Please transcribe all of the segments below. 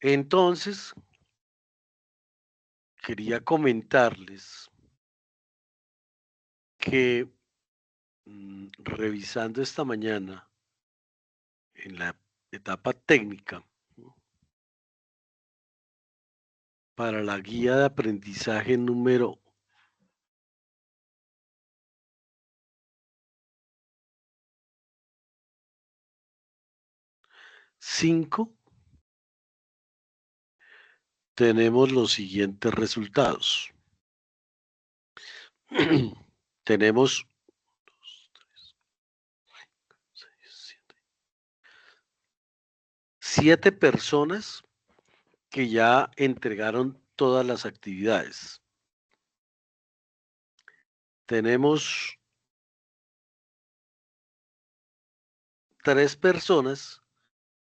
Entonces, quería comentarles que revisando esta mañana en la etapa técnica, ¿no?, para la guía de aprendizaje número 5, tenemos los siguientes resultados. Tenemos 7 personas que ya entregaron todas las actividades. Tenemos 3 personas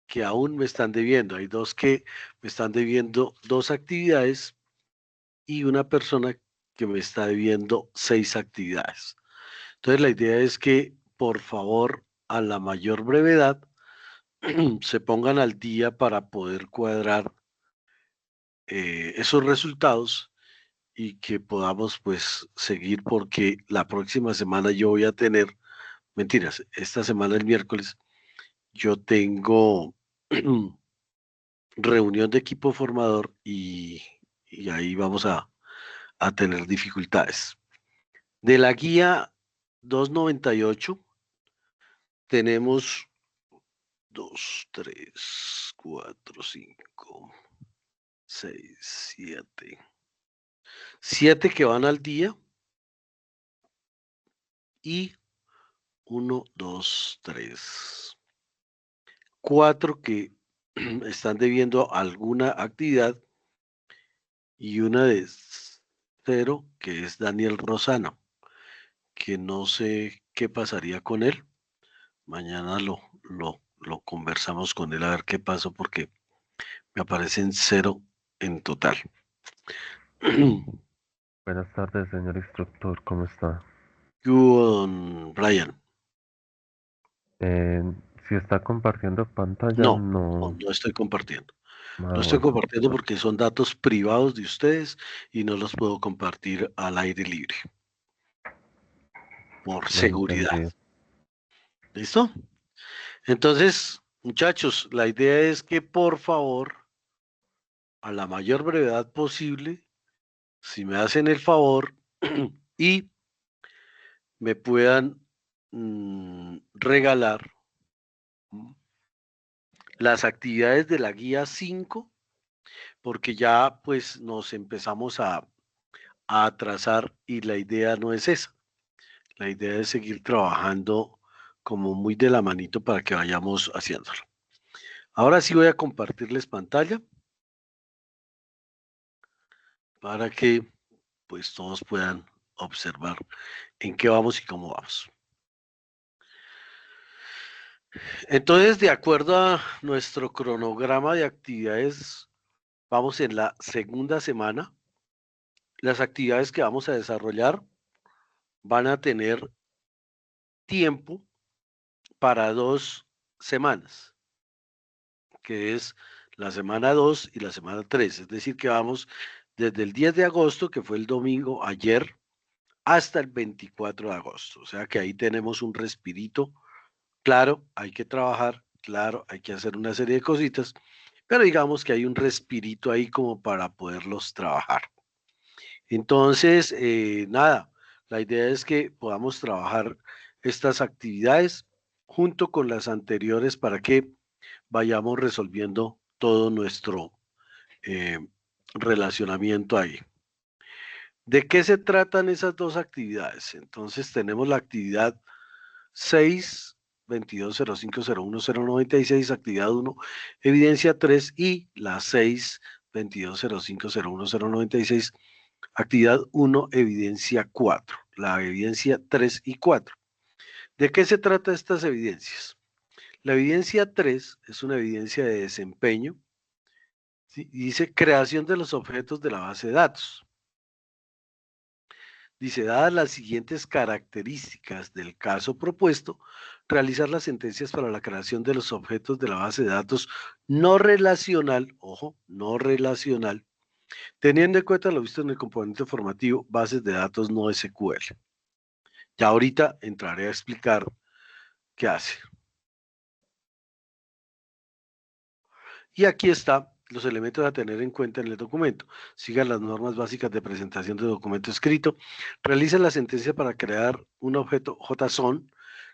que aún me están debiendo. Hay 2 que me están debiendo 2 actividades y una persona que me está debiendo 6 actividades. Entonces, la idea es que, por favor, a la mayor brevedad, se pongan al día para poder cuadrar esos resultados y que podamos, pues, seguir, porque la próxima semana yo voy a tener, mentiras, esta semana el miércoles, yo tengo reunión de equipo formador y ahí vamos a tener dificultades. De la guía 298 tenemos 2, 3, 4, 5, 6, 7. 7 que van al día y 1, 2, 3, 4 que están debiendo alguna actividad y una de 0 que es Daniel Rosano, que no sé qué pasaría con él. Mañana lo conversamos con él a ver qué pasó porque me aparecen 0 en total. Buenas tardes, señor instructor, ¿cómo está? ¿Qué hubo, don Brian? Eh, si está compartiendo pantalla, No, no, no. no estoy compartiendo. Ah, No estoy bueno, compartiendo porque son datos privados de ustedes y no los puedo compartir al aire libre, por seguridad. entendido. ¿Listo? Entonces, muchachos, la idea es que por favor, a la mayor brevedad posible, si me hacen el favor y me puedan regalar las actividades de la guía 5, porque ya pues nos empezamos a atrasar y la idea no es esa. La idea es seguir trabajando como muy de la manito para que vayamos haciéndolo. Ahora sí voy a compartirles pantalla para que pues todos puedan observar en qué vamos y cómo vamos. Entonces, de acuerdo a nuestro cronograma de actividades, vamos en la segunda semana. Las actividades que vamos a desarrollar van a tener tiempo para 2 semanas, que es la semana 2 y la semana 3. Es decir, que vamos desde el 10 de agosto, que fue el domingo ayer, hasta el 24 de agosto. O sea que ahí tenemos un respirito. Claro, hay que trabajar, claro, hay que hacer una serie de cositas, pero digamos que hay un respirito ahí como para poderlos trabajar. Entonces, nada, la idea es que podamos trabajar estas actividades junto con las anteriores para que vayamos resolviendo todo nuestro eh, relacionamiento ahí. ¿De qué se tratan esas 2 actividades? Entonces tenemos la actividad 6, 2205019096, actividad 1, evidencia 3, y la 6, 2205019096, actividad 1, evidencia 4, la evidencia 3 y 4. ¿De qué se trata estas evidencias? La evidencia 3 es una evidencia de desempeño, ¿sí? Y dice creación de los objetos de la base de datos. Dice, dadas las siguientes características del caso propuesto, realizar las sentencias para la creación de los objetos de la base de datos no relacional, ojo, no relacional, teniendo en cuenta lo visto en el componente formativo, bases de datos no SQL. Ya ahorita entraré a explicar qué hace. Y aquí está los elementos a tener en cuenta en el documento. Sigan las normas básicas de presentación de documento escrito. Realice la sentencia para crear un objeto JSON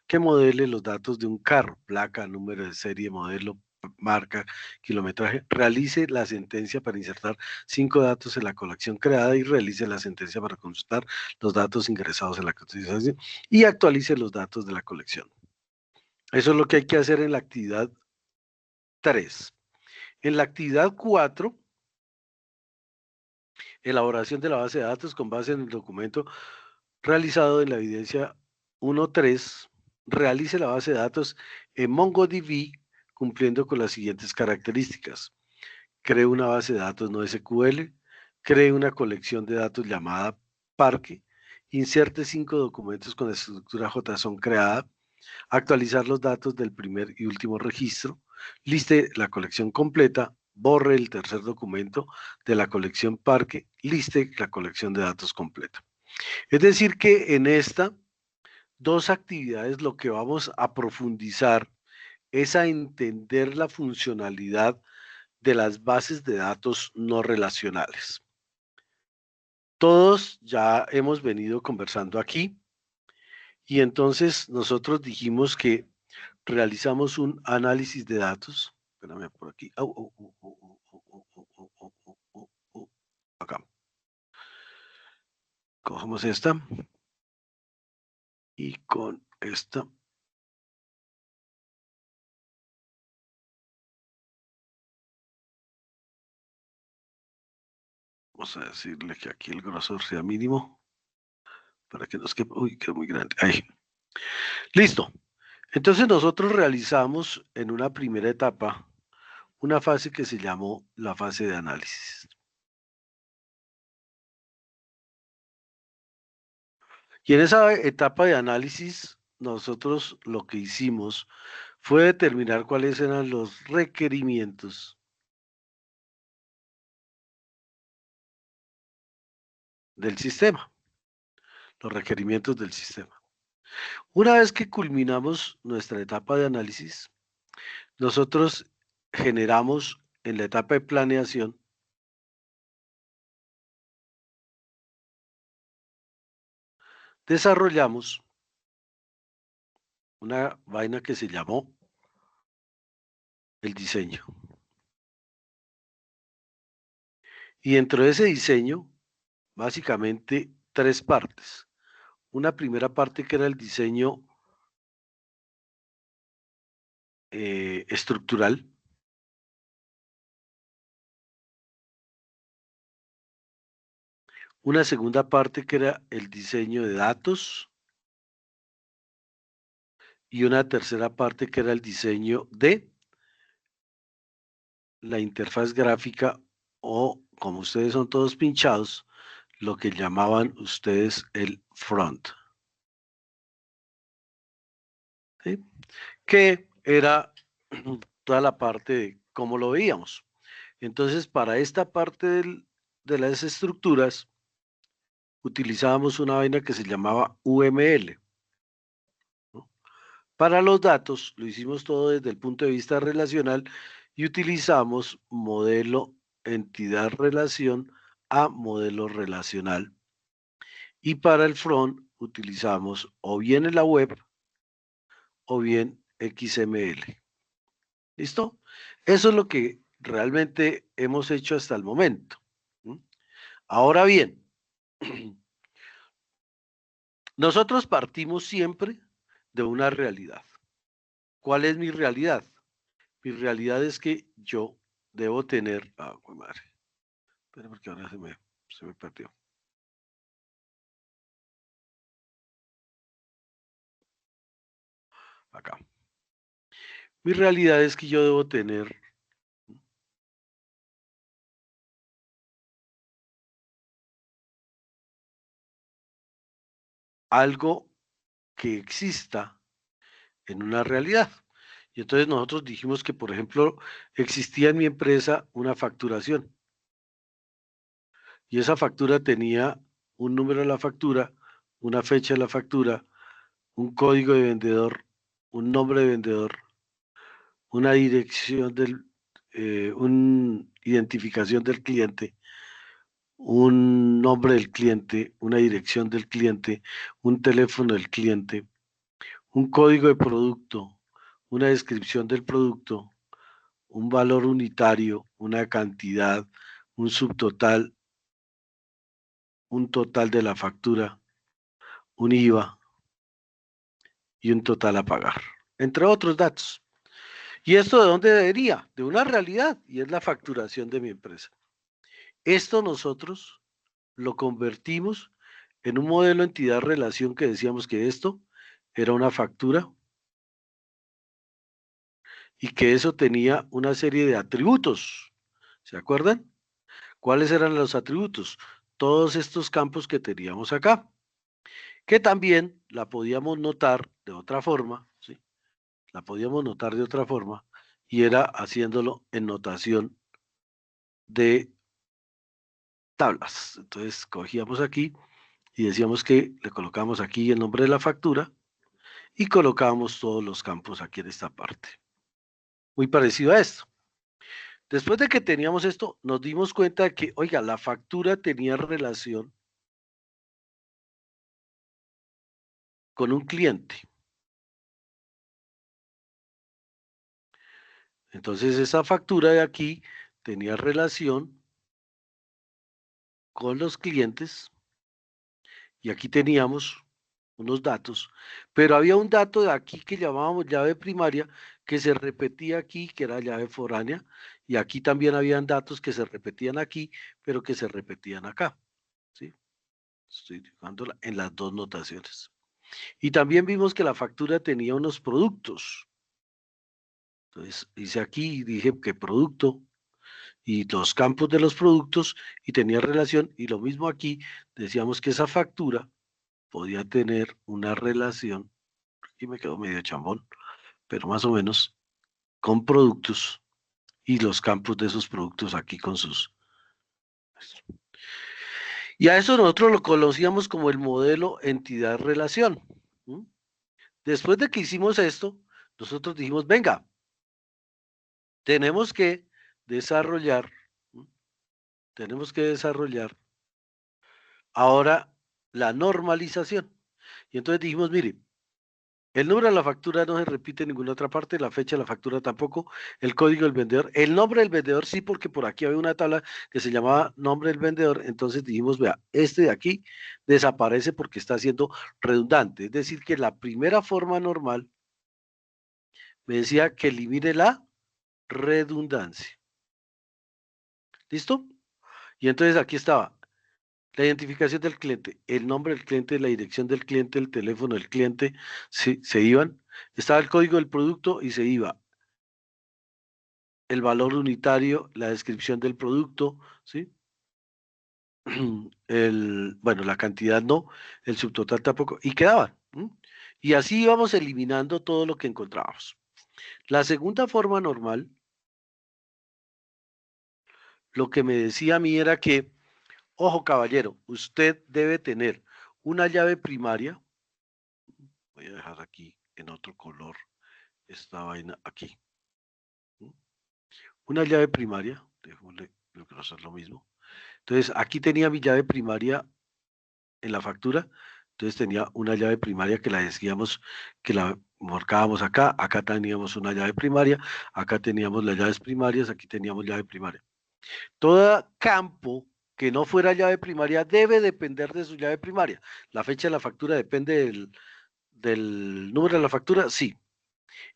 que modele los datos de un carro, placa, número de serie, modelo, marca, kilometraje. Realice la sentencia para insertar 5 datos en la colección creada y realice la sentencia para consultar los datos ingresados en la cotización y actualice los datos de la colección. Eso es lo que hay que hacer en la actividad 3. En la actividad 4, elaboración de la base de datos con base en el documento realizado en la evidencia 1.3, realice la base de datos en MongoDB cumpliendo con las siguientes características. Cree una base de datos no SQL, cree una colección de datos llamada parque, inserte 5 documentos con estructura JSON creada, actualizar los datos del primer y último registro, liste la colección completa, borre el tercer documento de la colección parque, liste la colección de datos completa. Es decir que en estas dos actividades lo que vamos a profundizar es a entender la funcionalidad de las bases de datos no relacionales. Todos ya hemos venido conversando aquí y entonces nosotros dijimos que realizamos un análisis de datos. Espérame por aquí. Acá. Cogemos esta. Y con esta. Vamos a decirle que aquí el grosor sea mínimo. Para que nos quepa. Uy, quedó muy grande. Ahí. Listo. Entonces nosotros realizamos en una primera etapa una fase que se llamó la fase de análisis. Y en esa etapa de análisis, nosotros lo que hicimos fue determinar cuáles eran los requerimientos del sistema, los requerimientos del sistema. Una vez que culminamos nuestra etapa de análisis, nosotros generamos en la etapa de planeación desarrollamos una vaina que se llamó el diseño. Y dentro de ese diseño, básicamente tres partes. Una primera parte que era el diseño estructural, una segunda parte que era el diseño de datos y una tercera parte que era el diseño de la interfaz gráfica o, como ustedes son todos pinchados, lo que llamaban ustedes el front, ¿sí? Que era toda la parte de cómo lo veíamos. Entonces, para esta parte de las estructuras, utilizábamos una vaina que se llamaba UML, ¿no? Para los datos, lo hicimos todo desde el punto de vista relacional y utilizamos modelo entidad relación a modelo relacional. Y para el front utilizamos o bien en la web o bien XML. ¿Listo? Eso es lo que realmente hemos hecho hasta el momento. Ahora bien, nosotros partimos siempre de una realidad. ¿Cuál es mi realidad? Mi realidad es que yo debo tener... Ah, madre. Espera porque ahora se me perdió. Acá. Mi realidad es que yo debo tener algo que exista en una realidad. Y entonces nosotros dijimos que, por ejemplo, existía en mi empresa una facturación. Y esa factura tenía un número de la factura, una fecha de la factura, un código de vendedor, un nombre de vendedor, una dirección una identificación del cliente, un nombre del cliente, una dirección del cliente, un teléfono del cliente, un código de producto, una descripción del producto, un valor unitario, una cantidad, un subtotal, un total de la factura, un IVA y un total a pagar, entre otros datos. ¿Y esto de dónde debería? De una realidad, y es la facturación de mi empresa. Esto nosotros lo convertimos en un modelo entidad-relación que decíamos que esto era una factura y que eso tenía una serie de atributos. ¿Se acuerdan? ¿Cuáles eran los atributos? Todos estos campos que teníamos acá, que también la podíamos notar de otra forma, ¿sí? La podíamos notar de otra forma y era haciéndolo en notación de tablas. Entonces cogíamos aquí y decíamos que le colocamos aquí el nombre de la factura y colocábamos todos los campos aquí en esta parte. Muy parecido a esto. Después de que teníamos esto, nos dimos cuenta de que, oiga, la factura tenía relación con un cliente. Entonces esa factura de aquí tenía relación con los clientes y aquí teníamos unos datos, pero había un dato de aquí que llamábamos llave primaria que se repetía aquí, que era llave foránea, y aquí también habían datos que se repetían aquí, pero que se repetían acá, ¿sí? Estoy dibujándola en las dos notaciones. Y también vimos que la factura tenía unos productos. Entonces hice aquí y dije que producto y los campos de los productos y tenía relación, y lo mismo aquí, decíamos que esa factura podía tener una relación, aquí me quedó medio chambón, pero más o menos con productos y los campos de esos productos aquí con sus... Y a eso nosotros lo conocíamos como el modelo entidad-relación. Después de que hicimos esto, nosotros dijimos, venga, tenemos que desarrollar, ¿m? Tenemos que desarrollar ahora la normalización. Y entonces dijimos, mire, el número de la factura no se repite en ninguna otra parte, la fecha de la factura tampoco, el código del vendedor, el nombre del vendedor sí, porque por aquí había una tabla que se llamaba nombre del vendedor, entonces dijimos, vea, este de aquí desaparece porque está siendo redundante, es decir, que la primera forma normal me decía que elimine la redundancia. ¿Listo? Y entonces aquí estaba la identificación del cliente, el nombre del cliente, la dirección del cliente, el teléfono del cliente, se iban. Estaba el código del producto y se iba el valor unitario, la descripción del producto, ¿sí? Bueno, la cantidad no, el subtotal tampoco, y quedaban. Y así íbamos eliminando todo lo que encontrábamos. La segunda forma normal, lo que me decía a mí era que, ojo caballero, usted debe tener una llave primaria, voy a dejar aquí en otro color esta vaina aquí, una llave primaria, déjame hacer lo mismo. Entonces, aquí tenía mi llave primaria en la factura, entonces tenía una llave primaria que la decíamos, que la marcábamos acá, acá teníamos una llave primaria, acá teníamos las llaves primarias, aquí teníamos llave primaria. Todo campo que no fuera llave primaria debe depender de su llave primaria. La fecha de la factura depende del número de la factura, sí.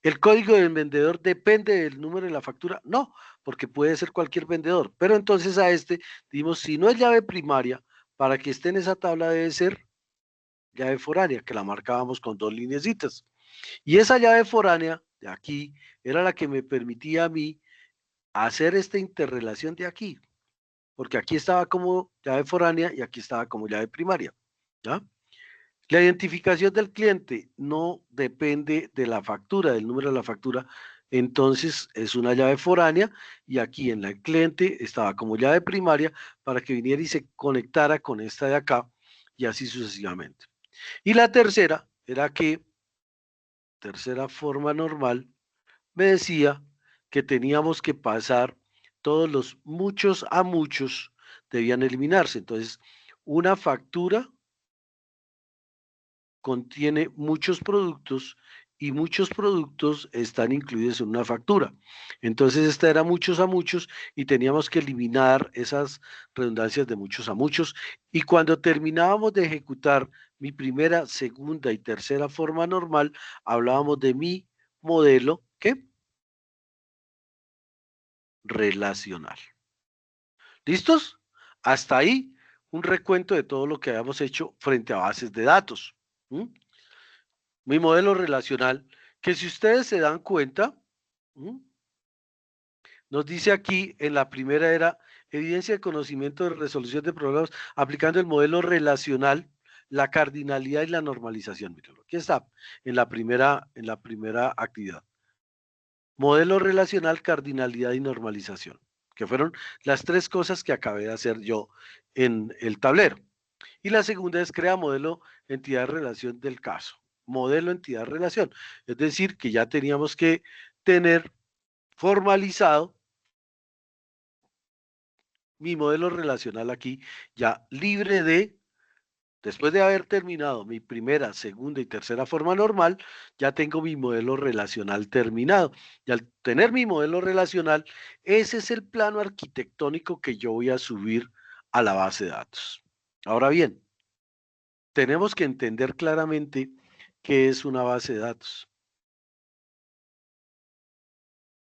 ¿El código del vendedor depende del número de la factura? No, porque puede ser cualquier vendedor. Pero entonces a este dimos, si no es llave primaria, para que esté en esa tabla debe ser llave foránea, que la marcábamos con dos lineecitas. Y esa llave foránea de aquí era la que me permitía a mí hacer esta interrelación de aquí, porque aquí estaba como llave foránea y aquí estaba como llave primaria, ¿ya? La identificación del cliente no depende de la factura, del número de la factura, entonces es una llave foránea y aquí en la cliente estaba como llave primaria para que viniera y se conectara con esta de acá y así sucesivamente. Y la tercera era que, tercera forma normal, me decía que teníamos que pasar todos los muchos a muchos debían eliminarse. Entonces, una factura contiene muchos productos y muchos productos están incluidos en una factura. Entonces, esta era muchos a muchos y teníamos que eliminar esas redundancias de muchos a muchos. Y cuando terminábamos de ejecutar mi primera, segunda y tercera forma normal, hablábamos de mi modelo, ¿qué? Relacional. ¿Listos? Hasta ahí un recuento de todo lo que habíamos hecho frente a bases de datos. ¿Mm? Mi modelo relacional, que si ustedes se dan cuenta, ¿mm? Nos dice aquí en la primera era evidencia de conocimiento de resolución de problemas aplicando el modelo relacional, la cardinalidad y la normalización. Mírenlo, aquí está en la primera actividad. Modelo relacional, cardinalidad y normalización, que fueron las tres cosas que acabé de hacer yo en el tablero. Y la segunda es crea modelo entidad relación del caso. Modelo entidad relación. Es decir, que ya teníamos que tener formalizado mi modelo relacional aquí, ya libre de, después de haber terminado mi primera, segunda y tercera forma normal, ya tengo mi modelo relacional terminado. Y al tener mi modelo relacional, ese es el plano arquitectónico que yo voy a subir a la base de datos. Ahora bien, tenemos que entender claramente qué es una base de datos.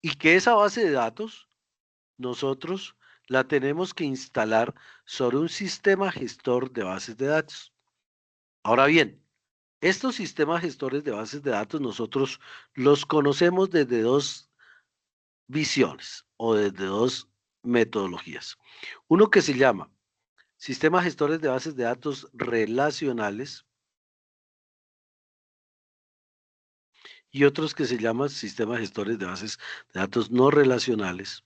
Y que esa base de datos, nosotros la tenemos que instalar sobre un sistema gestor de bases de datos. Ahora bien, estos sistemas gestores de bases de datos nosotros los conocemos desde dos visiones o desde dos metodologías. Uno que se llama sistemas gestores de bases de datos relacionales y otros que se llaman sistemas gestores de bases de datos no relacionales.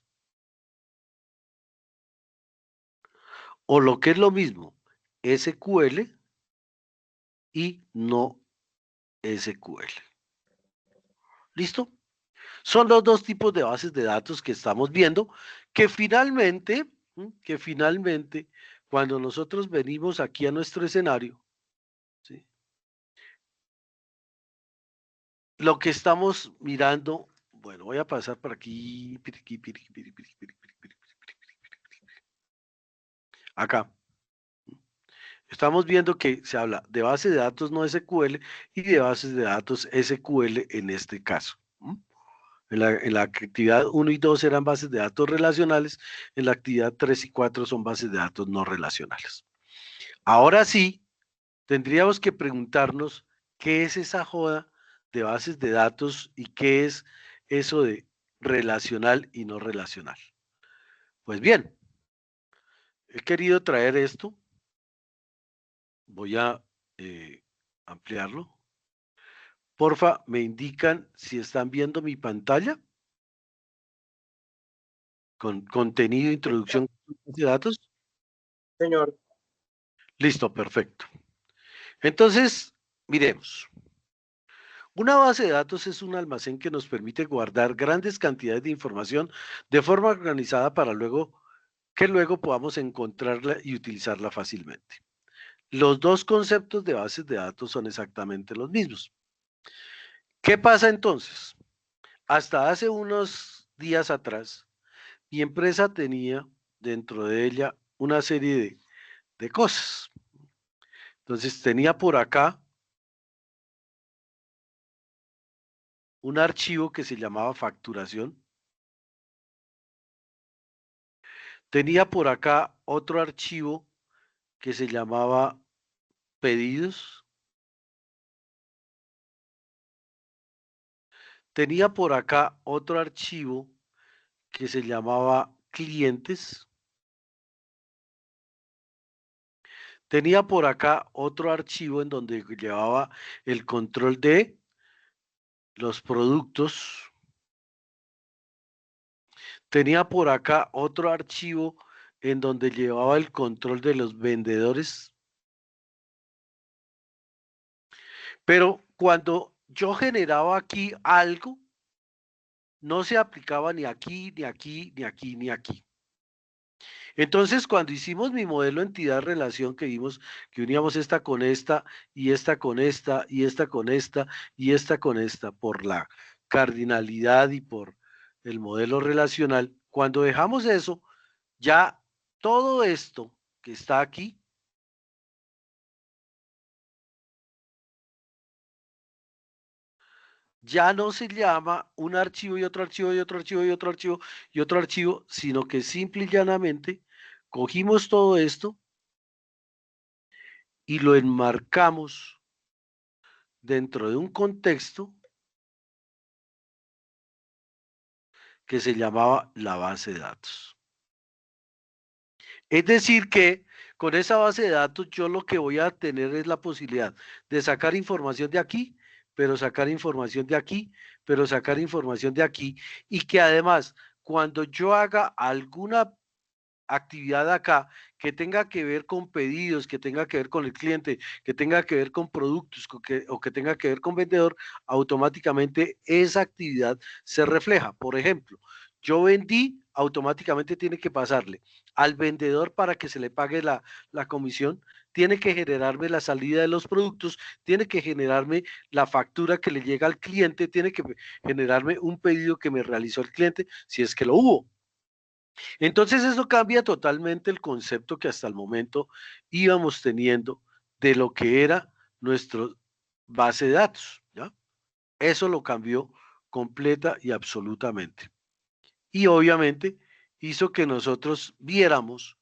O lo que es lo mismo, SQL y no SQL. ¿Listo? Son los dos tipos de bases de datos que estamos viendo que finalmente, cuando nosotros venimos aquí a nuestro escenario, ¿sí? Lo que estamos mirando, bueno, voy a pasar por aquí, acá. Estamos viendo que se habla de bases de datos no SQL y de bases de datos SQL en este caso. En la actividad 1 y 2 eran bases de datos relacionales, en la actividad 3 y 4 son bases de datos no relacionales. Ahora sí, tendríamos que preguntarnos qué es esa joda de bases de datos y qué es eso de relacional y no relacional. Pues bien, he querido traer esto, voy a ampliarlo. Porfa, me indican si están viendo mi pantalla con contenido, introducción de datos. Señor, Listo, perfecto. Entonces, miremos. Una base de datos es un almacén que nos permite guardar grandes cantidades de información de forma organizada para que luego podamos encontrarla y utilizarla fácilmente. Los dos conceptos de bases de datos son exactamente los mismos. ¿Qué pasa entonces? Hasta hace unos días atrás, mi empresa tenía dentro de ella una serie de cosas. Entonces tenía por acá un archivo que se llamaba facturación. Tenía por acá otro archivo que se llamaba pedidos. Tenía por acá otro archivo que se llamaba clientes. Tenía por acá otro archivo en donde llevaba el control de los productos. Tenía por acá otro archivo en donde llevaba el control de los vendedores. Pero cuando yo generaba aquí algo, no se aplicaba ni aquí, ni aquí, ni aquí, ni aquí. Entonces, cuando hicimos mi modelo entidad-relación, que vimos que uníamos esta con esta, y esta con esta, y esta con esta, y esta con esta, por la cardinalidad y por el modelo relacional, cuando dejamos eso, ya todo esto que está aquí, ya no se llama un archivo y otro archivo y otro archivo y otro archivo y otro archivo, sino que simple y llanamente cogimos todo esto y lo enmarcamos dentro de un contexto que se llamaba la base de datos. Es decir que con esa base de datos yo lo que voy a tener es la posibilidad de sacar información de aquí, pero sacar información de aquí, pero sacar información de aquí, y que además cuando yo haga alguna actividad acá que tenga que ver con pedidos, que tenga que ver con el cliente, que tenga que ver con productos o que tenga que ver con vendedor, automáticamente esa actividad se refleja. Por ejemplo, yo vendí, automáticamente tiene que pasarle al vendedor para que se le pague la comisión, tiene que generarme la salida de los productos, tiene que generarme la factura que le llega al cliente, tiene que generarme un pedido que me realizó el cliente, si es que lo hubo. Entonces eso cambia totalmente el concepto que hasta el momento íbamos teniendo de lo que era nuestra base de datos, ¿ya? Eso lo cambió completa y absolutamente. Y obviamente hizo que nosotros viéramos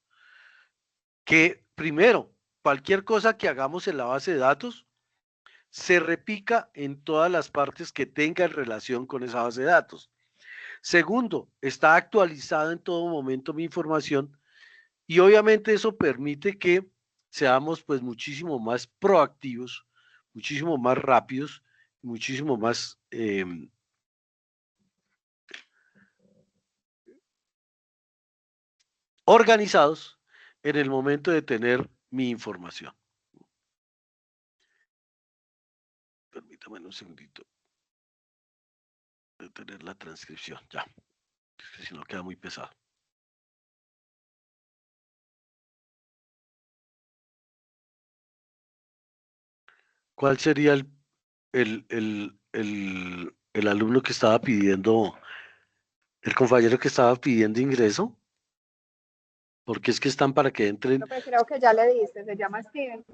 que primero, cualquier cosa que hagamos en la base de datos se repica en todas las partes que tengan relación con esa base de datos. Segundo, está actualizada en todo momento mi información. Y obviamente eso permite que seamos pues muchísimo más proactivos, muchísimo más rápidos, muchísimo más organizados en el momento de tener mi información. Permítame un segundito de tener la transcripción, ya, es que si no queda muy pesado. ¿Cuál sería el alumno que estaba pidiendo, el compañero que estaba pidiendo ingreso? Porque es que están para que entren. Creo que ya le diste, se llama Steven.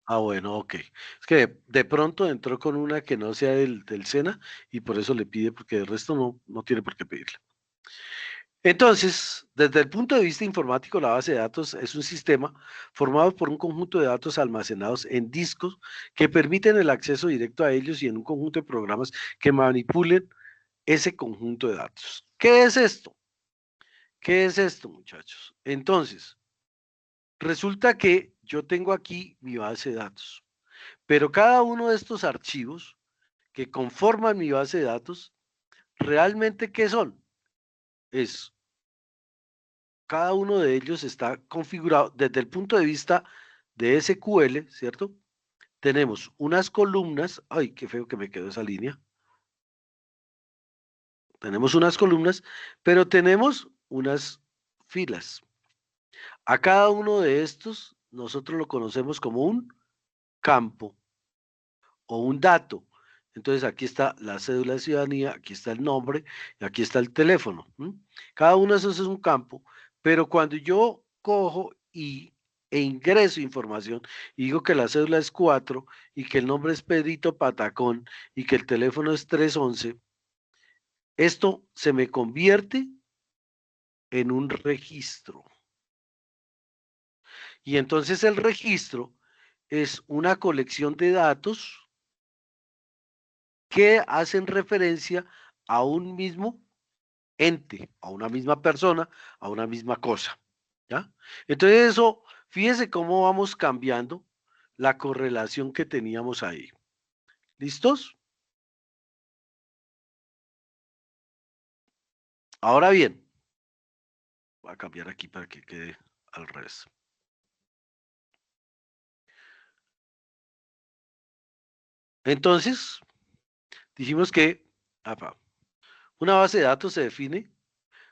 Ah, bueno, ok. Es que de pronto entró con una que no sea del SENA y por eso le pide, porque el resto no tiene por qué pedirle. Entonces, desde el punto de vista informático, la base de datos es un sistema formado por un conjunto de datos almacenados en discos que permiten el acceso directo a ellos y en un conjunto de programas que manipulen ese conjunto de datos. ¿Qué es esto? ¿Qué es esto, muchachos? Entonces, resulta que yo tengo aquí mi base de datos. Pero cada uno de estos archivos que conforman mi base de datos, ¿realmente qué son? Cada uno de ellos está configurado desde el punto de vista de SQL, ¿cierto? Tenemos unas columnas, ay, qué feo que me quedó esa línea. Tenemos unas columnas, pero tenemos unas filas. A cada uno de estos nosotros lo conocemos como un campo o un dato. Entonces aquí está la cédula de ciudadanía, aquí está el nombre y aquí está el teléfono. Cada uno de esos es un campo, pero cuando yo cojo e ingreso información y digo que la cédula es 4 y que el nombre es Pedrito Patacón y que el teléfono es 311, esto se me convierte en un registro. Y entonces el registro es una colección de datos que hacen referencia a un mismo ente, a una misma persona, a una misma cosa, ¿ya? Entonces eso Fíjese cómo vamos cambiando la correlación que teníamos ahí. ¿Listos? Ahora bien, voy a cambiar aquí para que quede al revés. Entonces, dijimos que una base de datos se define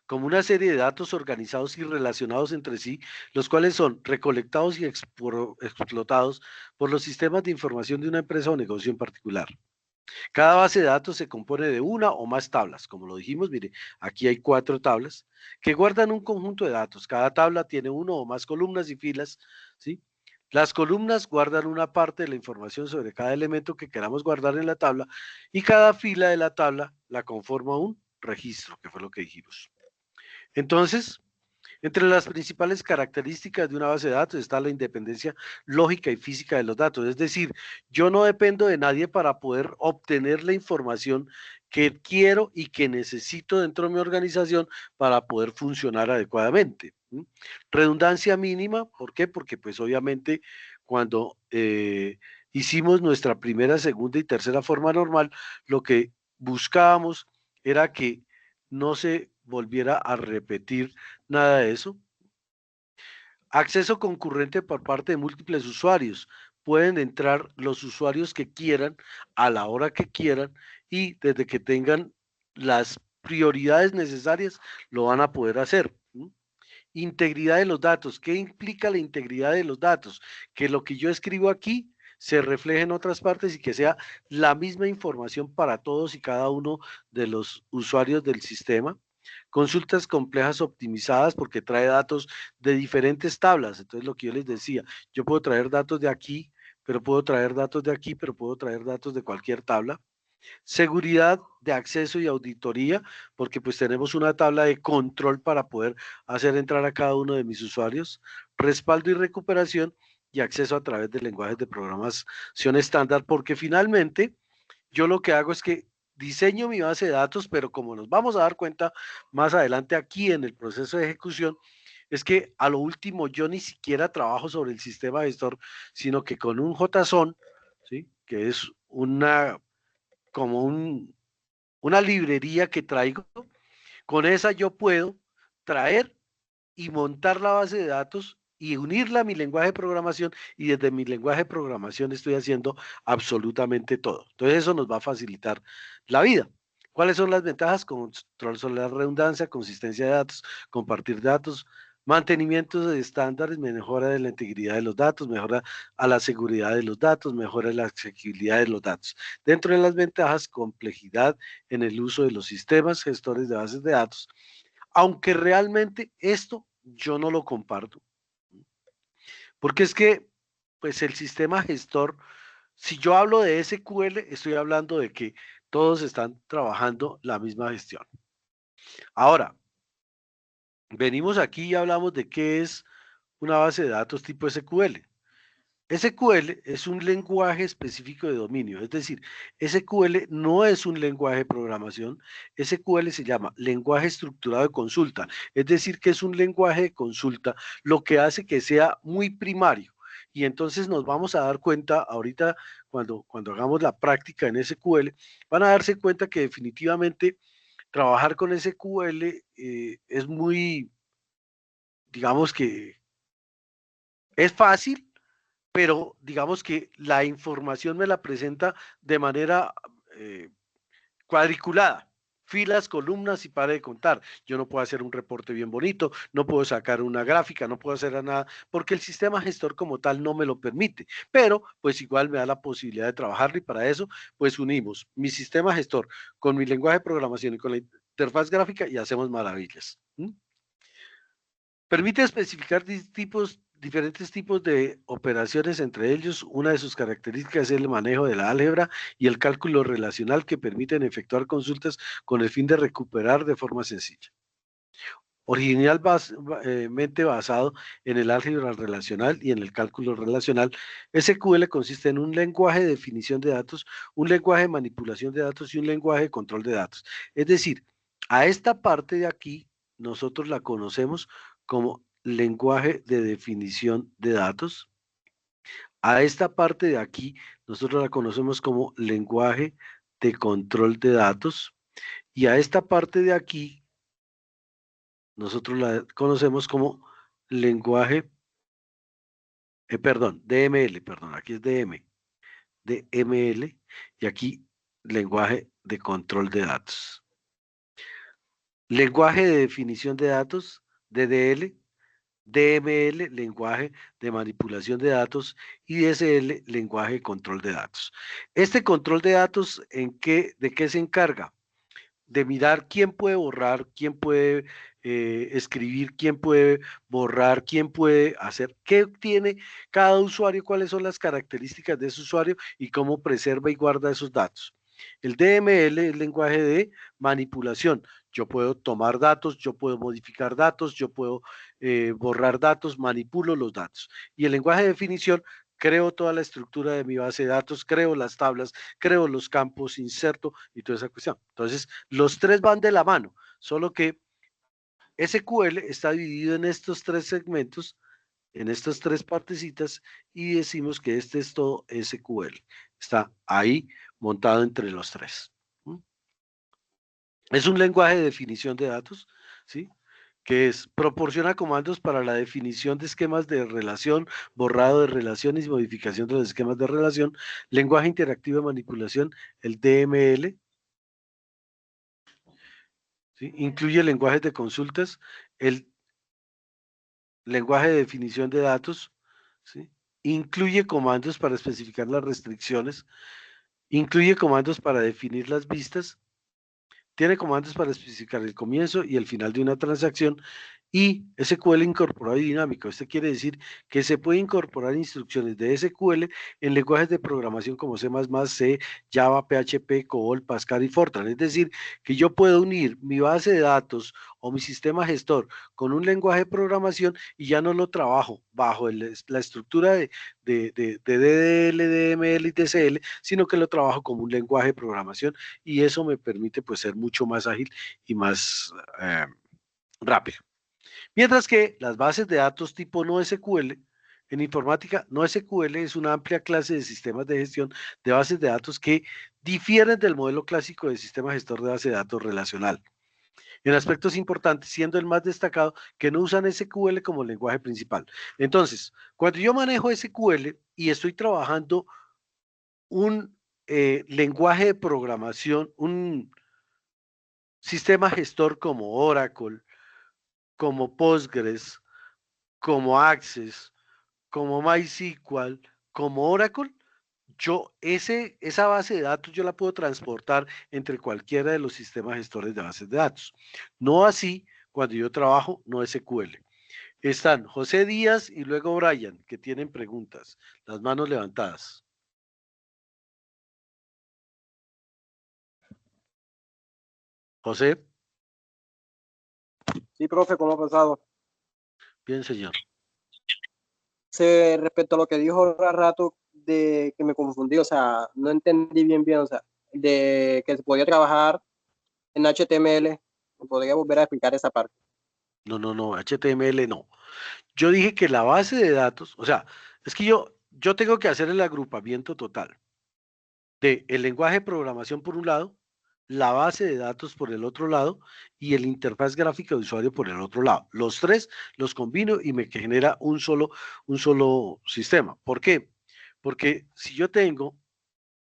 como una serie de datos organizados y relacionados entre sí, los cuales son recolectados y explotados por los sistemas de información de una empresa o negocio en particular. Cada base de datos se compone de una o más tablas, como lo dijimos, mire, aquí hay 4 tablas que guardan un conjunto de datos. Cada tabla tiene uno o más columnas y filas, ¿sí? Las columnas guardan una parte de la información sobre cada elemento que queramos guardar en la tabla y cada fila de la tabla la conforma un registro, que fue lo que dijimos. Entonces, entre las principales características de una base de datos está la independencia lógica y física de los datos. Es decir, yo no dependo de nadie para poder obtener la información que quiero y que necesito dentro de mi organización para poder funcionar adecuadamente. Redundancia mínima, ¿por qué? Porque pues obviamente cuando hicimos nuestra primera, segunda y tercera forma normal, lo que buscábamos era que no se volviera a repetir nada de eso. Acceso concurrente por parte de múltiples usuarios. Pueden entrar los usuarios que quieran, a la hora que quieran, y desde que tengan las prioridades necesarias, lo van a poder hacer. Integridad de los datos. ¿Qué implica la integridad de los datos? Que lo que yo escribo aquí se refleje en otras partes y que sea la misma información para todos y cada uno de los usuarios del sistema. Consultas complejas optimizadas porque trae datos de diferentes tablas. Entonces, lo que yo les decía, yo puedo traer datos de aquí, pero puedo traer datos de aquí, pero puedo traer datos de cualquier tabla. Seguridad de acceso y auditoría, porque pues tenemos una tabla de control para poder hacer entrar a cada uno de mis usuarios. Respaldo y recuperación y acceso a través de lenguajes de programación estándar, porque finalmente yo lo que hago es que diseño mi base de datos, pero como nos vamos a dar cuenta más adelante aquí en el proceso de ejecución, es que a lo último yo ni siquiera trabajo sobre el sistema gestor, sino que con un JSON, ¿sí? Que es como una librería que traigo, con esa yo puedo traer y montar la base de datos y unirla a mi lenguaje de programación y desde mi lenguaje de programación estoy haciendo absolutamente todo. Entonces eso nos va a facilitar la vida. ¿Cuáles son las ventajas? Control sobre la redundancia, consistencia de datos, compartir datos, mantenimiento de estándares, mejora de la integridad de los datos, mejora a la seguridad de los datos, mejora la accesibilidad de los datos. Dentro de las ventajas, complejidad en el uso de los sistemas gestores de bases de datos, aunque realmente esto yo no lo comparto, porque es que, pues el sistema gestor, si yo hablo de SQL, estoy hablando de que todos están trabajando la misma gestión. Ahora, venimos aquí y hablamos de qué es una base de datos tipo SQL. SQL es un lenguaje específico de dominio, es decir, SQL no es un lenguaje de programación, SQL se llama lenguaje estructurado de consulta, es decir, que es un lenguaje de consulta, lo que hace que sea muy primario. Y entonces nos vamos a dar cuenta ahorita cuando hagamos la práctica en SQL, van a darse cuenta que definitivamente trabajar con SQL es muy, digamos que es fácil, pero digamos que la información me la presenta de manera eh, cuadriculada, filas, columnas y pare de contar. Yo no puedo hacer un reporte bien bonito, no puedo sacar una gráfica, no puedo hacer nada, porque el sistema gestor como tal no me lo permite, pero pues igual me da la posibilidad de trabajarlo y para eso pues unimos mi sistema gestor con mi lenguaje de programación y con la interfaz gráfica y hacemos maravillas. Permite especificar diferentes tipos de operaciones, entre ellos una de sus características es el manejo de la álgebra y el cálculo relacional que permiten efectuar consultas con el fin de recuperar de forma sencilla. Originalmente basado en el álgebra relacional y en el cálculo relacional, SQL consiste en un lenguaje de definición de datos, un lenguaje de manipulación de datos y un lenguaje de control de datos. Es decir, a esta parte de aquí nosotros la conocemos como lenguaje de definición de datos. A esta parte de aquí, nosotros la conocemos como lenguaje de control de datos. Y a esta parte de aquí, nosotros la conocemos como lenguaje, DML, perdón, aquí es DML, y aquí lenguaje de control de datos. Lenguaje de definición de datos, DDL, DML, lenguaje de manipulación de datos, y DSL, lenguaje de control de datos. Este control de datos, ¿de qué se encarga? De mirar quién puede borrar, quién puede escribir, quién puede borrar, quién puede hacer, qué tiene cada usuario, cuáles son las características de ese usuario y cómo preserva y guarda esos datos. El DML es lenguaje de manipulación. Yo puedo tomar datos, yo puedo modificar datos, yo puedo borrar datos, manipulo los datos. Y el lenguaje de definición, creo toda la estructura de mi base de datos, creo las tablas, creo los campos, inserto y toda esa cuestión. Entonces, los tres van de la mano, solo que SQL está dividido en estos tres segmentos, en estas tres partecitas, y decimos que este es todo SQL. Está ahí montado entre los tres. Es un lenguaje de definición de datos, ¿sí? Que proporciona comandos para la definición de esquemas de relación, borrado de relaciones y modificación de los esquemas de relación, lenguaje interactivo de manipulación, el DML, ¿sí? Incluye lenguajes de consultas, el lenguaje de definición de datos, ¿sí? Incluye comandos para especificar las restricciones, incluye comandos para definir las vistas, tiene comandos para especificar el comienzo y el final de una transacción, y SQL incorporado y dinámico. Esto quiere decir que se puede incorporar instrucciones de SQL en lenguajes de programación como C++, C, Java, PHP, COBOL, Pascal y Fortran. Es decir, que yo puedo unir mi base de datos o mi sistema gestor con un lenguaje de programación y ya no lo trabajo bajo la estructura de DDL, DML y TCL, sino que lo trabajo como un lenguaje de programación, y eso me permite pues ser mucho más ágil y más rápido. Mientras que las bases de datos tipo NoSQL, en informática, NoSQL es una amplia clase de sistemas de gestión de bases de datos que difieren del modelo clásico de sistema gestor de base de datos relacional, en aspectos importantes, siendo el más destacado que no usan SQL como lenguaje principal. Entonces, cuando yo manejo SQL y estoy trabajando un lenguaje de programación, un sistema gestor como Oracle, como Postgres, como Access, como MySQL, como Oracle, esa base de datos yo la puedo transportar entre cualquiera de los sistemas gestores de bases de datos. No así cuando yo trabajo NoSQL. Están José Díaz y luego Brian, que tienen preguntas. Las manos levantadas. José. Sí, profe, ¿cómo ha pasado? Bien, señor. Respecto a lo que dijo hace rato, de que me confundí, o sea, no entendí bien, o sea, de que se podía trabajar en HTML, ¿me podría volver a explicar esa parte? No, HTML no. Yo dije que la base de datos, o sea, es que yo tengo que hacer el agrupamiento total de el lenguaje de programación por un lado, la base de datos por el otro lado y el interfaz gráfica de usuario por el otro lado. Los tres los combino y me genera un solo sistema. ¿Por qué? Porque si yo tengo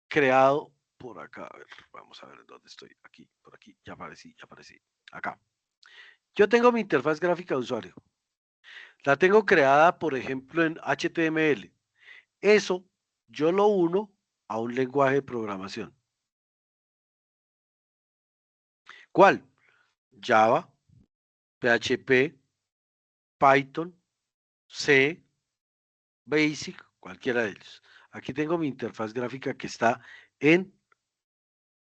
creado por acá, a ver, vamos a ver dónde estoy, aquí, por aquí, ya aparecí, acá. Yo tengo mi interfaz gráfica de usuario. La tengo creada, por ejemplo, en HTML. Eso yo lo uno a un lenguaje de programación. ¿Cuál? Java, PHP, Python, C, Basic, cualquiera de ellos. Aquí tengo mi interfaz gráfica que está en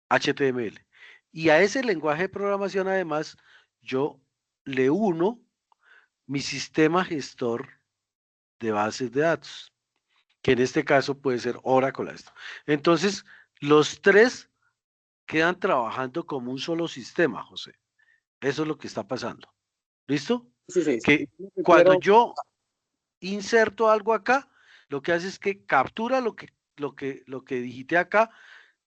HTML. Y a ese lenguaje de programación, además, yo le uno mi sistema gestor de bases de datos, que en este caso puede ser Oracle. Entonces, los tres quedan trabajando como un solo sistema, José. Eso es lo que está pasando. ¿Listo? Sí. Que Yo me cuando refiero- yo inserto algo acá, lo que hace es que captura lo que digité acá,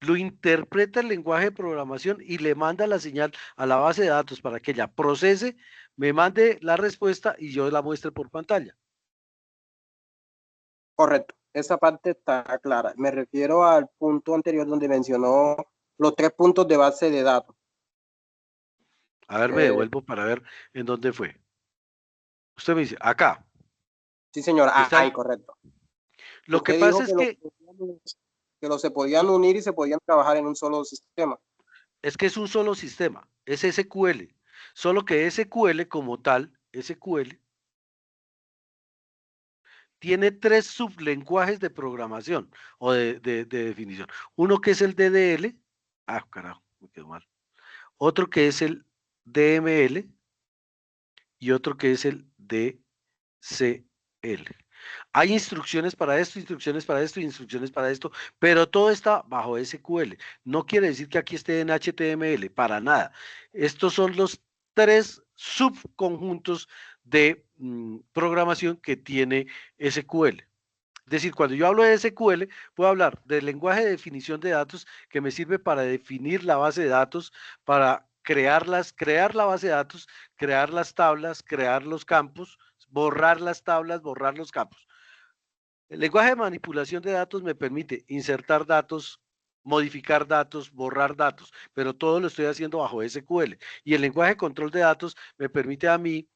lo interpreta el lenguaje de programación y le manda la señal a la base de datos para que ella procese, me mande la respuesta y yo la muestre por pantalla. Correcto, esa parte está clara. Me refiero al punto anterior donde mencionó los 3 puntos de base de datos. A ver, me devuelvo para ver en dónde fue. Usted me dice, acá. Sí, señor, Está, correcto. lo que Usted pasa dijo es que que los se podían unir y se podían trabajar en un solo sistema. es un solo sistema, es SQL. Solo que SQL como tal, SQL, tiene 3 sublenguajes de programación o de definición. Uno que es el DDL, carajo, me quedó mal. Otro que es el DML y otro que es el DCL. Hay instrucciones para esto, instrucciones para esto y instrucciones para esto, pero todo está bajo SQL. No quiere decir que aquí esté en HTML, para nada. Estos son los 3 subconjuntos de programación que tiene SQL. Es decir, cuando yo hablo de SQL, puedo hablar del lenguaje de definición de datos que me sirve para definir la base de datos, para crear la base de datos, crear las tablas, crear los campos, borrar las tablas, borrar los campos. El lenguaje de manipulación de datos me permite insertar datos, modificar datos, borrar datos, pero todo lo estoy haciendo bajo SQL. Y el lenguaje de control de datos me permite a mí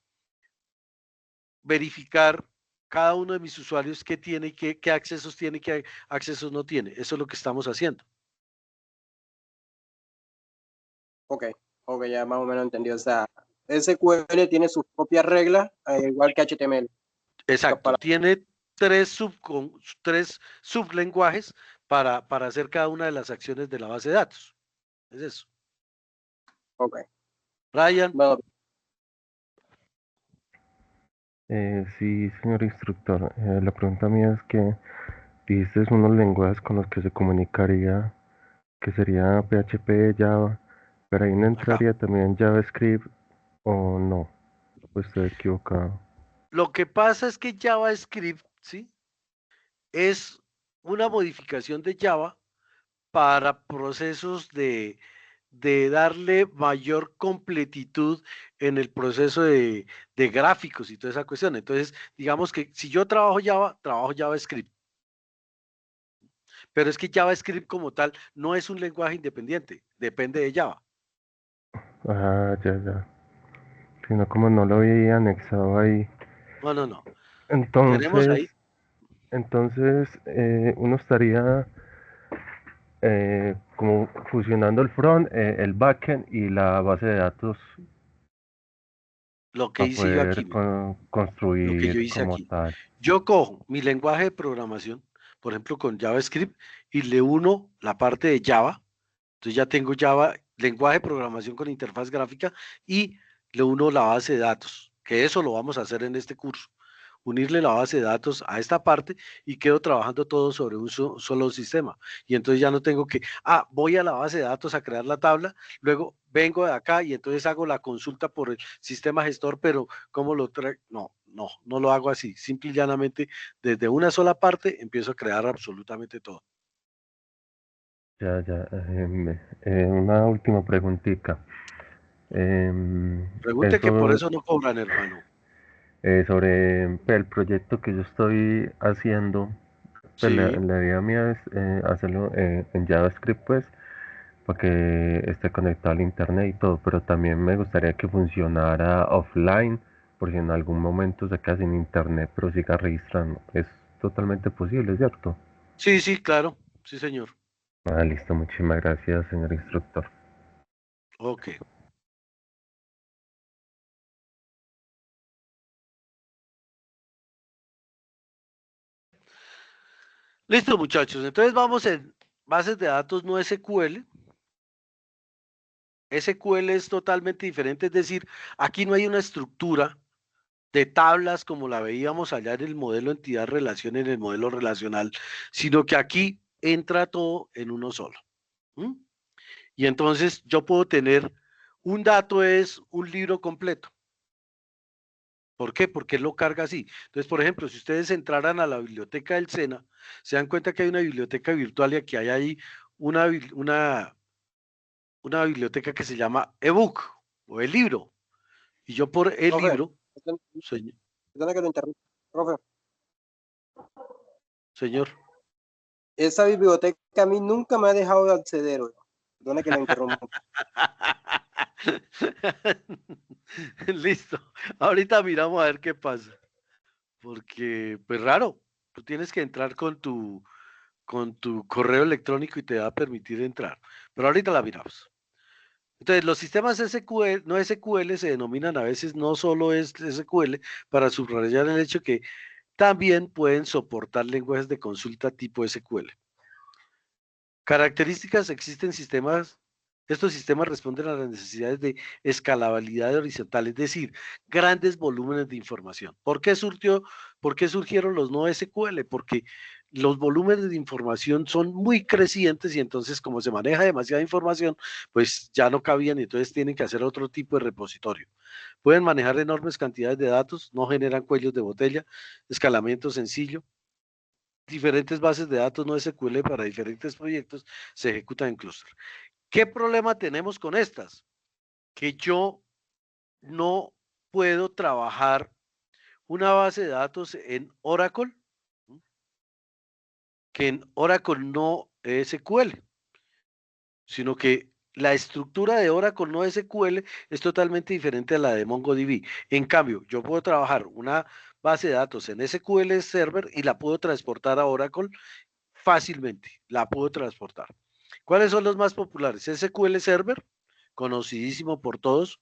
verificar cada uno de mis usuarios qué tiene y qué accesos tiene y qué accesos no tiene. Eso es lo que estamos haciendo. Ok, ya más o menos entendí. O sea, SQL tiene sus propias reglas, igual que HTML. Exacto, tiene 3 sublenguajes para hacer cada una de las acciones de la base de datos. Es eso. Ok. Ryan. Bueno, Sí, señor instructor. La pregunta mía es que dijiste unos lenguajes con los que se comunicaría, que sería PHP, Java, pero ahí no Acá. entraría también JavaScript o no. Pues estoy equivocado. Lo que pasa es que JavaScript, ¿sí? Es una modificación de Java para procesos de darle mayor completitud en el proceso de gráficos y toda esa cuestión. Entonces, digamos que si yo trabajo Java, trabajo JavaScript. Pero es que JavaScript como tal no es un lenguaje independiente, depende de Java. Ya. Sino como no lo había anexado ahí. No. Tenemos Entonces, ahí, uno estaría como fusionando el front, el backend y la base de datos lo que para hice yo aquí, poder mire, lo que yo construir hice como aquí. tal. Yo cojo mi lenguaje de programación, por ejemplo, con JavaScript, y le uno la parte de Java. Entonces ya tengo Java, lenguaje de programación con interfaz gráfica, y le uno la base de datos, que eso lo vamos a hacer en este curso. Unirle la base de datos a esta parte y quedo trabajando todo sobre un solo sistema. Y entonces ya no tengo que, voy a la base de datos a crear la tabla, luego vengo de acá y entonces hago la consulta por el sistema gestor, pero ¿cómo lo traigo? No lo hago así. Simple y llanamente, desde una sola parte empiezo a crear absolutamente todo. Ya. Una última preguntita. Pregunte que por Eso eso no cobran, hermano. sobre el proyecto que yo estoy haciendo, pues Sí. la idea mía es hacerlo en JavaScript, pues, para que esté conectado al internet y todo, pero también me gustaría que funcionara offline, por si en algún momento se queda sin internet, pero siga registrando. Es totalmente posible, ¿cierto? Sí, claro. Sí, señor. Listo, muchísimas gracias, señor instructor. Ok. Listo, muchachos. Entonces vamos en bases de datos no SQL. SQL es totalmente diferente, es decir, aquí no hay una estructura de tablas como la veíamos allá en el modelo entidad-relación, en el modelo relacional, sino que aquí entra todo en uno solo. ¿Mm? Y entonces yo puedo tener un dato es un libro completo. ¿Por qué? Porque él lo carga así. Entonces, por ejemplo, si ustedes entraran a la biblioteca del SENA, se dan cuenta que hay una biblioteca virtual y aquí hay ahí una biblioteca que se llama ebook o el libro. Y yo por el Profe, libro, señor, perdona que lo interrumpa. Profe, señor. esa biblioteca a mí nunca me ha dejado de acceder, oiga. Perdona que lo interrumpa. Listo. Ahorita miramos a ver qué pasa. Porque, pues raro, tú tienes que entrar con tu correo electrónico y te va a permitir entrar. Pero ahorita la miramos. Entonces, los sistemas SQL, no SQL se denominan a veces no solo es SQL para subrayar el hecho que también pueden soportar lenguajes de consulta tipo SQL. Características, existen sistemas, estos sistemas responden a las necesidades de escalabilidad horizontal, es decir, grandes volúmenes de información. ¿Por qué surgieron los no SQL? Porque los volúmenes de información son muy crecientes y entonces como se maneja demasiada información, pues ya no cabían y entonces tienen que hacer otro tipo de repositorio. Pueden manejar enormes cantidades de datos, no generan cuellos de botella, escalamiento sencillo, diferentes bases de datos no SQL para diferentes proyectos se ejecutan en clúster. ¿Qué problema tenemos con estas? Que yo no puedo trabajar una base de datos en Oracle, que en Oracle no es SQL, sino que la estructura de Oracle no SQL es totalmente diferente a la de MongoDB. En cambio, yo puedo trabajar una base de datos en SQL Server y la puedo transportar a Oracle fácilmente, la puedo transportar. ¿Cuáles son los más populares? SQL Server, conocidísimo por todos.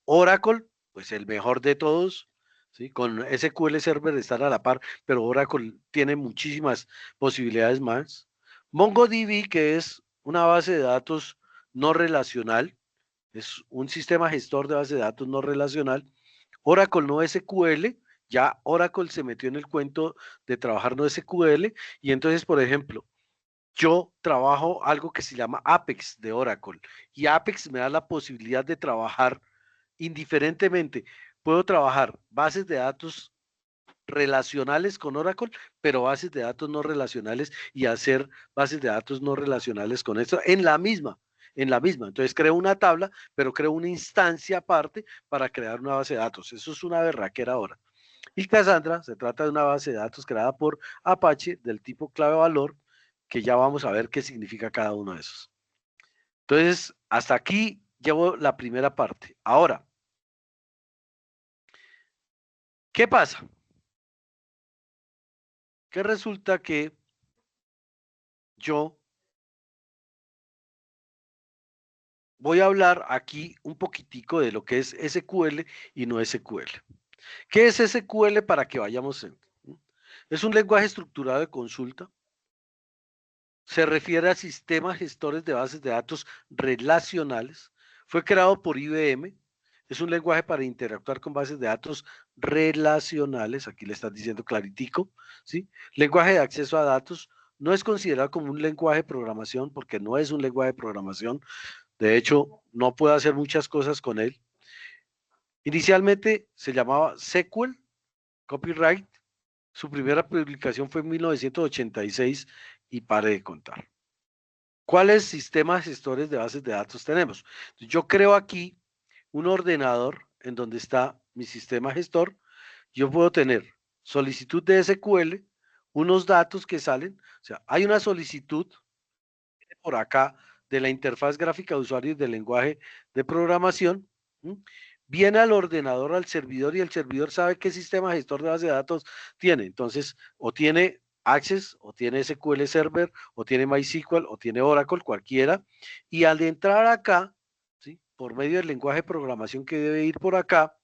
Oracle, pues el mejor de todos, ¿sí? Con SQL Server están a la par, pero Oracle tiene muchísimas posibilidades más. MongoDB, que es una base de datos no relacional, es un sistema gestor de base de datos no relacional. Oracle no SQL, ya Oracle se metió en el cuento de trabajar no SQL, y entonces, por ejemplo, yo trabajo algo que se llama Apex de Oracle, y Apex me da la posibilidad de trabajar indiferentemente. Puedo trabajar bases de datos relacionales con Oracle, pero bases de datos no relacionales y hacer bases de datos no relacionales con esto en la misma. Entonces creo una tabla, pero creo una instancia aparte para crear una base de datos. Eso es una berraquera ahora. Y Cassandra se trata de una base de datos creada por Apache del tipo clave valor, que ya vamos a ver qué significa cada uno de esos. Entonces, hasta aquí llevo la primera parte. Ahora, ¿qué pasa? Que resulta que yo voy a hablar aquí un poquitico de lo que es SQL y no SQL. ¿Qué es SQL para que vayamos en? Es un lenguaje estructurado de consulta. Se refiere a sistemas gestores de bases de datos relacionales. Fue creado por IBM. Es un lenguaje para interactuar con bases de datos relacionales. Aquí le están diciendo claritico, ¿sí? Lenguaje de acceso a datos. No es considerado como un lenguaje de programación porque no es un lenguaje de programación. De hecho, no puedo hacer muchas cosas con él. Inicialmente se llamaba SQL, Copyright. Su primera publicación fue en 1986 y pare de contar. ¿Cuáles sistemas gestores de bases de datos tenemos? Yo creo aquí un ordenador en donde está mi sistema gestor. Yo puedo tener solicitud de SQL, unos datos que salen. O sea, hay una solicitud por acá de la interfaz gráfica de usuario y del lenguaje de programación. Viene al ordenador, al servidor, y el servidor sabe qué sistema gestor de base de datos tiene. Entonces, o tiene Access, o tiene SQL Server, o tiene MySQL, o tiene Oracle, cualquiera. Y al entrar acá, ¿sí? Por medio del lenguaje de programación que debe ir por acá,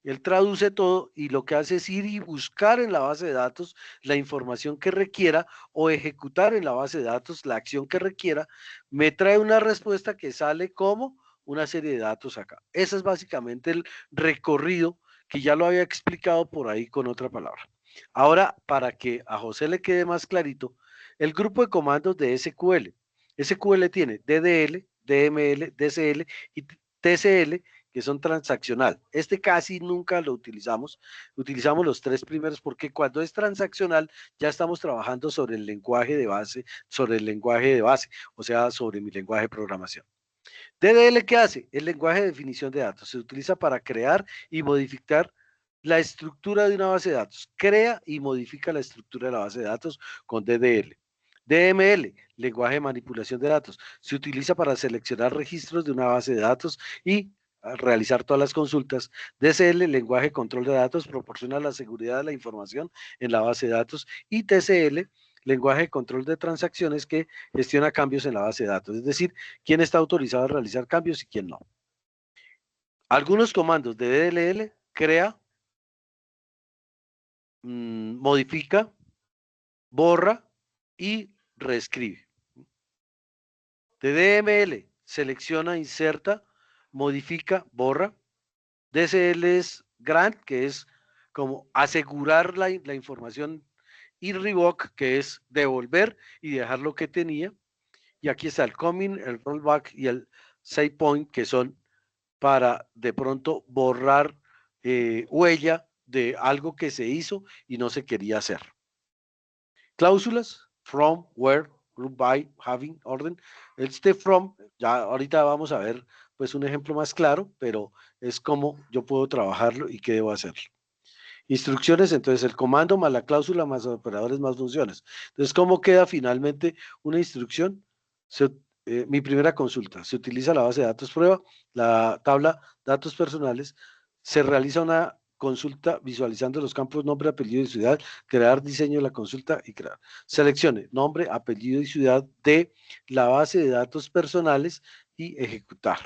él traduce todo y lo que hace es ir y buscar en la base de datos la información que requiera o ejecutar en la base de datos la acción que requiera. Me trae una respuesta que sale como una serie de datos acá. Ese es básicamente el recorrido que ya lo había explicado por ahí con otra palabra. Ahora, para que a José le quede más clarito, el grupo de comandos de SQL. SQL tiene DDL, DML, DCL y TCL, que son transaccional. Este casi nunca lo utilizamos. Utilizamos los 3 primeros porque cuando es transaccional ya estamos trabajando sobre el lenguaje de base, o sea, sobre mi lenguaje de programación. DDL, ¿qué hace? El lenguaje de definición de datos. Se utiliza para crear y modificar la estructura de una base de datos. Crea y modifica la estructura de la base de datos con DDL. DML, lenguaje de manipulación de datos. Se utiliza para seleccionar registros de una base de datos y realizar todas las consultas. DSL, lenguaje de control de datos, proporciona la seguridad de la información en la base de datos. Y TCL, lenguaje de control de transacciones que gestiona cambios en la base de datos. Es decir, quién está autorizado a realizar cambios y quién no. Algunos comandos de DLL: crea, modifica, borra y reescribe. De DML: selecciona, inserta, modifica, borra. DSL es grant, que es como asegurar la información, y revoke, que es devolver y dejar lo que tenía. Y aquí está el coming, el rollback y el save point, que son para de pronto borrar huella de algo que se hizo y no se quería hacer. Cláusulas: from, where, group by, having, orden. Este from, ya ahorita vamos a ver pues un ejemplo más claro, pero es como yo puedo trabajarlo y qué debo hacer. Instrucciones: entonces el comando más la cláusula más operadores más funciones. Entonces, ¿cómo queda finalmente una instrucción? Mi primera consulta: se utiliza la base de datos prueba, la tabla datos personales, se realiza una consulta visualizando los campos nombre, apellido y ciudad, crear diseño de la consulta y crear. Seleccione nombre, apellido y ciudad de la base de datos personales y ejecutar.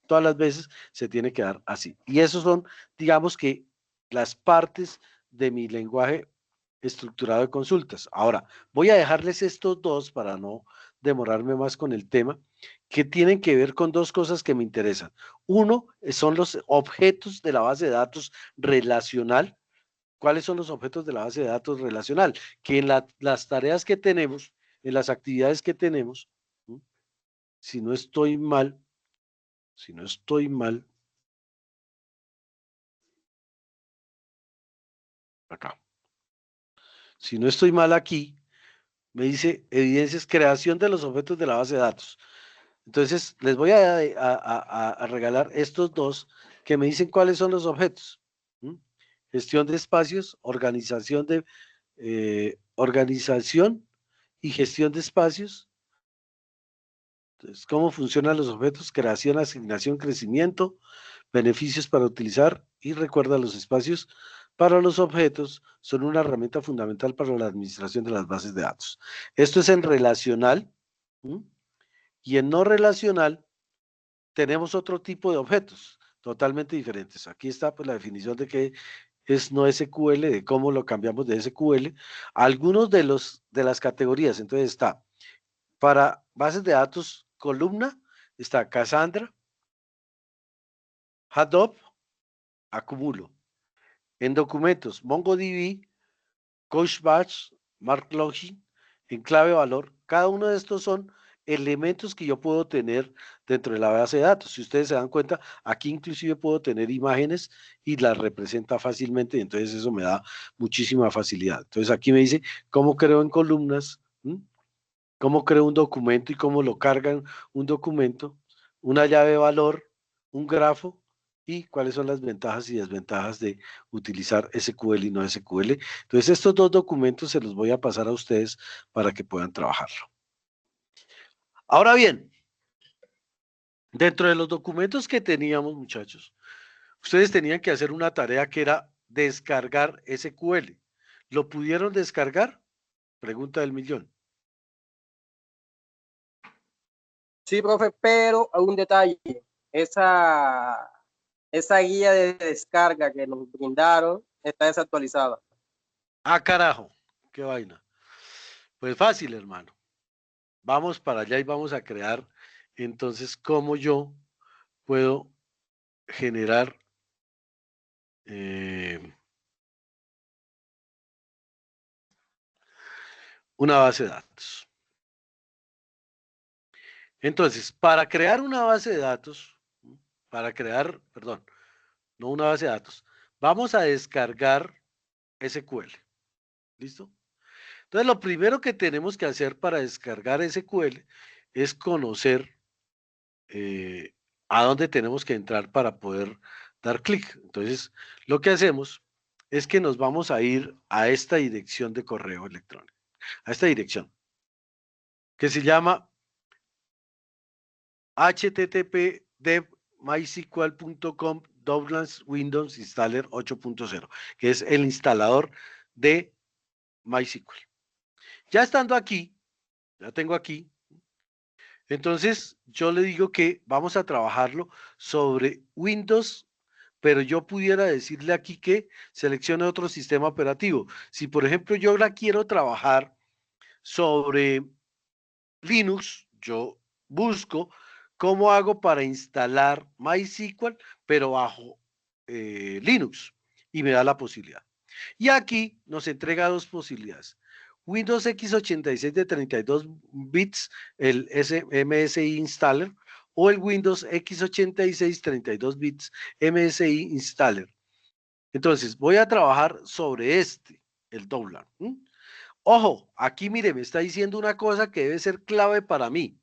Todas las veces se tiene que dar así. Y esos son, digamos que, las partes de mi lenguaje estructurado de consultas. Ahora, voy a dejarles estos dos para no demorarme más con el tema, que tienen que ver con dos cosas que me interesan. Uno, son los objetos de la base de datos relacional. ¿Cuáles son los objetos de la base de datos relacional? Que en las tareas que tenemos, en las actividades que tenemos, si no estoy mal, acá. Si no estoy mal aquí, me dice evidencias, creación de los objetos de la base de datos. Entonces, les voy a regalar estos dos que me dicen cuáles son los objetos. Gestión de espacios, organización y gestión de espacios. Entonces, ¿cómo funcionan los objetos? Creación, asignación, crecimiento, beneficios para utilizar, y recuerda: los espacios para los objetos son una herramienta fundamental para la administración de las bases de datos. Esto es en relacional. Y en no relacional tenemos otro tipo de objetos totalmente diferentes. Aquí está pues la definición de qué es no SQL, de cómo lo cambiamos de SQL. Algunos de las categorías: entonces está para bases de datos columna, está Cassandra, Hadoop, acumulo. En documentos, MongoDB, Couchbase, MarkLogic, en clave valor. Cada uno de estos son elementos que yo puedo tener dentro de la base de datos. Si ustedes se dan cuenta, aquí inclusive puedo tener imágenes y las representa fácilmente, y entonces eso me da muchísima facilidad. Entonces aquí me dice cómo creo en columnas, cómo creo un documento y cómo lo cargan un documento, una llave de valor, un grafo, y cuáles son las ventajas y desventajas de utilizar SQL y no SQL. Entonces, estos dos documentos se los voy a pasar a ustedes para que puedan trabajarlo. Ahora bien, dentro de los documentos que teníamos, muchachos, ustedes tenían que hacer una tarea que era descargar SQL. ¿Lo pudieron descargar? Pregunta del millón. Sí, profe, pero hay un detalle. Esa guía de descarga que nos brindaron está desactualizada. Ah, carajo, qué vaina. Pues fácil, hermano. Vamos para allá y vamos a crear entonces cómo yo puedo generar una base de datos. Entonces, para crear una base de datos, para crear, perdón, no una base de datos. Vamos a descargar SQL. ¿Listo? Entonces, lo primero que tenemos que hacer para descargar SQL es conocer a dónde tenemos que entrar para poder dar clic. Entonces, lo que hacemos es que nos vamos a ir a esta dirección de correo electrónico, a esta dirección, que se llama http://dev.mysql.com Windows Installer 8.0, que es el instalador de MySQL. Ya estando aquí, ya tengo aquí, entonces yo le digo que vamos a trabajarlo sobre Windows, pero yo pudiera decirle aquí que seleccione otro sistema operativo. Si por ejemplo yo la quiero trabajar sobre Linux, yo busco cómo hago para instalar MySQL, pero bajo Linux, y me da la posibilidad. Y aquí nos entrega dos posibilidades. Windows x86 de 32 bits, el MSI Installer, o el Windows x86 32 bits MSI Installer. Entonces, voy a trabajar sobre el Download. Ojo, aquí mire, me está diciendo una cosa que debe ser clave para mí.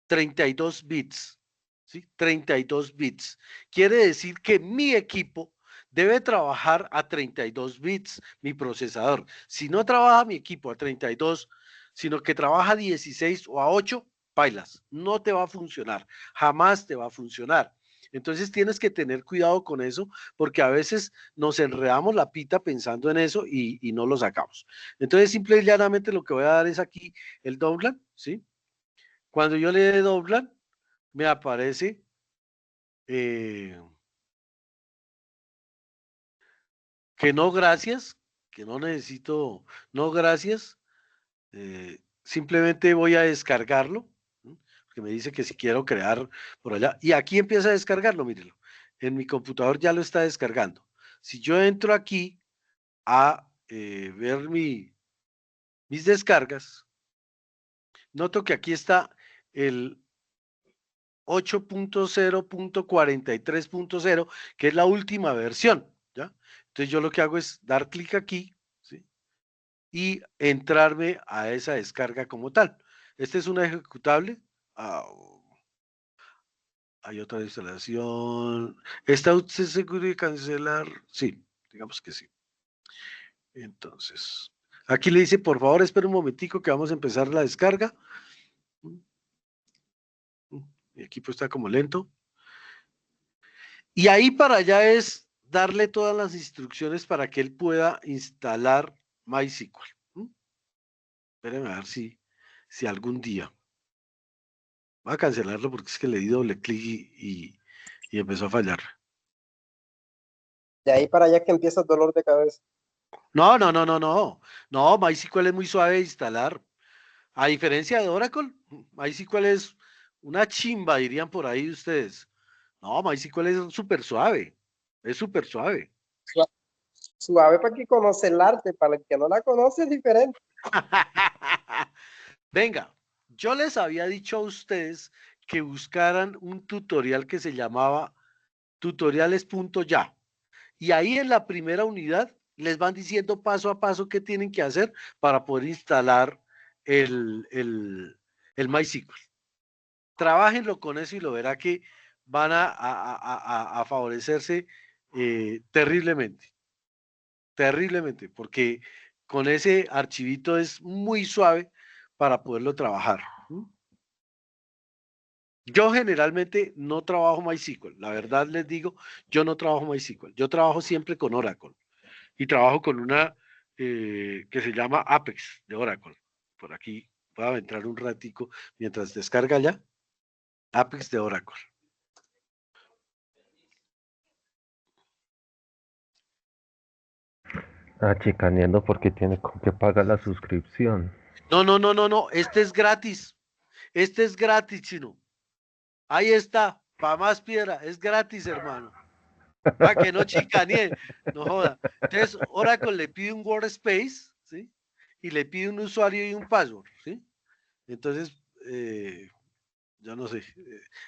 32 bits, ¿sí? 32 bits. Quiere decir que mi equipo debe trabajar a 32 bits, mi procesador. Si no trabaja mi equipo a 32, sino que trabaja a 16 o a 8, bailas, no te va a funcionar, jamás te va a funcionar. Entonces tienes que tener cuidado con eso, porque a veces nos enredamos la pita pensando en eso y no lo sacamos. Entonces, simple y llanamente lo que voy a dar es aquí el download, ¿sí? Cuando yo le dé doblan, me aparece que no gracias, que no necesito, no gracias, simplemente voy a descargarlo, ¿no? Porque me dice que si quiero crear por allá, y aquí empieza a descargarlo, mírenlo, en mi computador ya lo está descargando. Si yo entro aquí a ver mis descargas, noto que aquí está el 8.0.43.0, que es la última versión, ¿ya? Entonces yo lo que hago es dar clic aquí, ¿sí? Y entrarme a esa descarga como tal. Este es un ejecutable. Hay otra instalación. ¿Está usted seguro de cancelar? Sí, digamos que sí. Entonces, aquí le dice, por favor, espera un momentico que vamos a empezar la descarga. Mi equipo está como lento. Y ahí para allá es darle todas las instrucciones para que él pueda instalar MySQL. Espérenme a ver si algún día. Voy a cancelarlo porque es que le di doble clic y empezó a fallar. De ahí para allá que empieza el dolor de cabeza. No, no, no, no, no. No, MySQL es muy suave de instalar. A diferencia de Oracle, MySQL es una chimba, dirían por ahí ustedes. No, MySQL es súper suave. Es súper suave. Suave para que conoce el arte, para el que no la conoce es diferente. Venga, yo les había dicho a ustedes que buscaran un tutorial que se llamaba tutoriales.ya. Y ahí en la primera unidad les van diciendo paso a paso qué tienen que hacer para poder instalar el MySQL. Trabajenlo con eso y lo verá que van a favorecerse terriblemente, terriblemente, porque con ese archivito es muy suave para poderlo trabajar. Yo generalmente no trabajo MySQL, la verdad les digo, yo no trabajo MySQL, yo trabajo siempre con Oracle y trabajo con una que se llama Apex de Oracle. Por aquí voy a entrar un ratico mientras descarga ya, Apex de Oracle. Chicaneando porque tiene con que pagar la suscripción. No, no, no, no, no, este es gratis, chino. Ahí está, para más piedra, es gratis, hermano. Para que no chicanee, no joda. Entonces, Oracle le pide un workspace, ¿sí? Y le pide un usuario y un password, ¿sí? Entonces, yo no sé.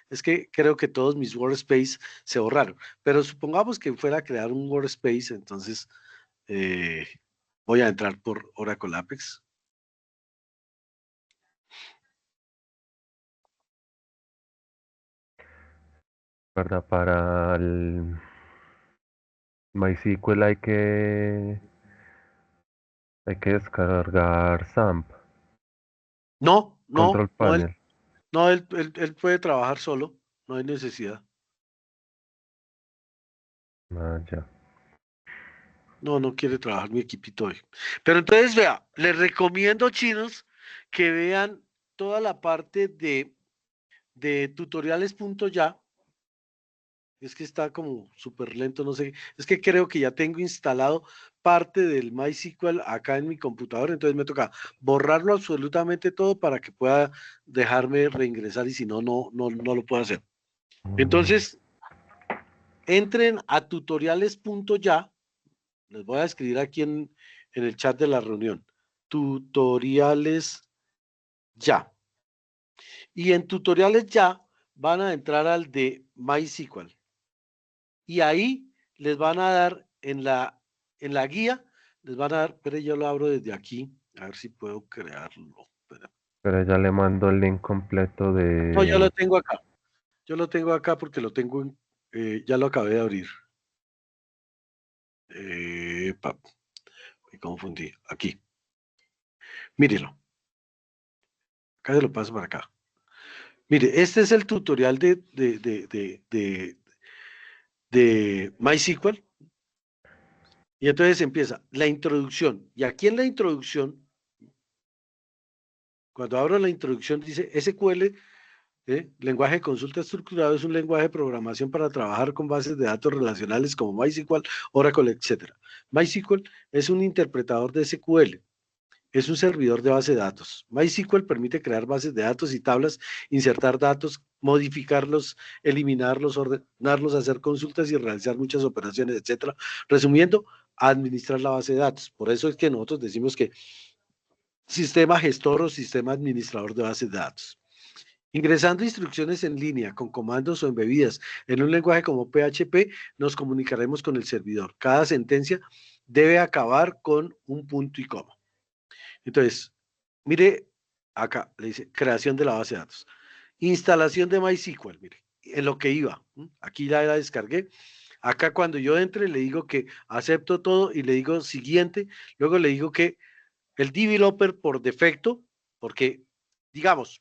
Es que creo que todos mis workspace se borraron. Pero supongamos que fuera a crear un workspace, entonces eh, voy a entrar por Oracle Apex. ¿Verdad? Para el MySQL hay que descargar SAMP, No, Control no, no, Panel. no, él puede trabajar solo, no hay necesidad. Ah, ya. No, no quiere trabajar mi equipito hoy. Pero entonces, vea, les recomiendo, chinos, que vean toda la parte de tutoriales.ya. Es que está como súper lento, no sé. Es que creo que ya tengo instalado parte del MySQL acá en mi computador, entonces me toca borrarlo absolutamente todo para que pueda dejarme reingresar y si no, no lo puedo hacer. Mm, Entonces, entren a tutoriales.ya. Les voy a escribir aquí en el chat de la reunión. Tutoriales ya. Y en tutoriales ya van a entrar al de MySQL. Y ahí les van a dar en la guía, les van a dar, pero yo lo abro desde aquí, a ver si puedo crearlo. Espera. Pero ya le mando el link completo No, ya lo de... tengo acá. Yo lo tengo acá porque ya lo acabé de abrir. Me confundí. Aquí. Mírelo. Acá se lo paso para acá. Mire, este es el tutorial de MySQL. Y entonces empieza la introducción. Y aquí en la introducción, cuando abro la introducción, dice SQL, lenguaje de consulta estructurado, es un lenguaje de programación para trabajar con bases de datos relacionales como MySQL, Oracle, etc. MySQL es un interpretador de SQL. Es un servidor de base de datos. MySQL permite crear bases de datos y tablas, insertar datos, modificarlos, eliminarlos, ordenarlos, hacer consultas y realizar muchas operaciones, etcétera. Resumiendo, administrar la base de datos. Por eso es que nosotros decimos que sistema gestor o sistema administrador de bases de datos. Ingresando instrucciones en línea, con comandos o embebidas en un lenguaje como PHP, nos comunicaremos con el servidor. Cada sentencia debe acabar con un punto y coma. Entonces, mire, acá le dice creación de la base de datos. Instalación de MySQL, mire, en lo que iba. Aquí ya la descargué. Acá cuando yo entre le digo que acepto todo y le digo siguiente. Luego le digo que el developer por defecto, porque, digamos,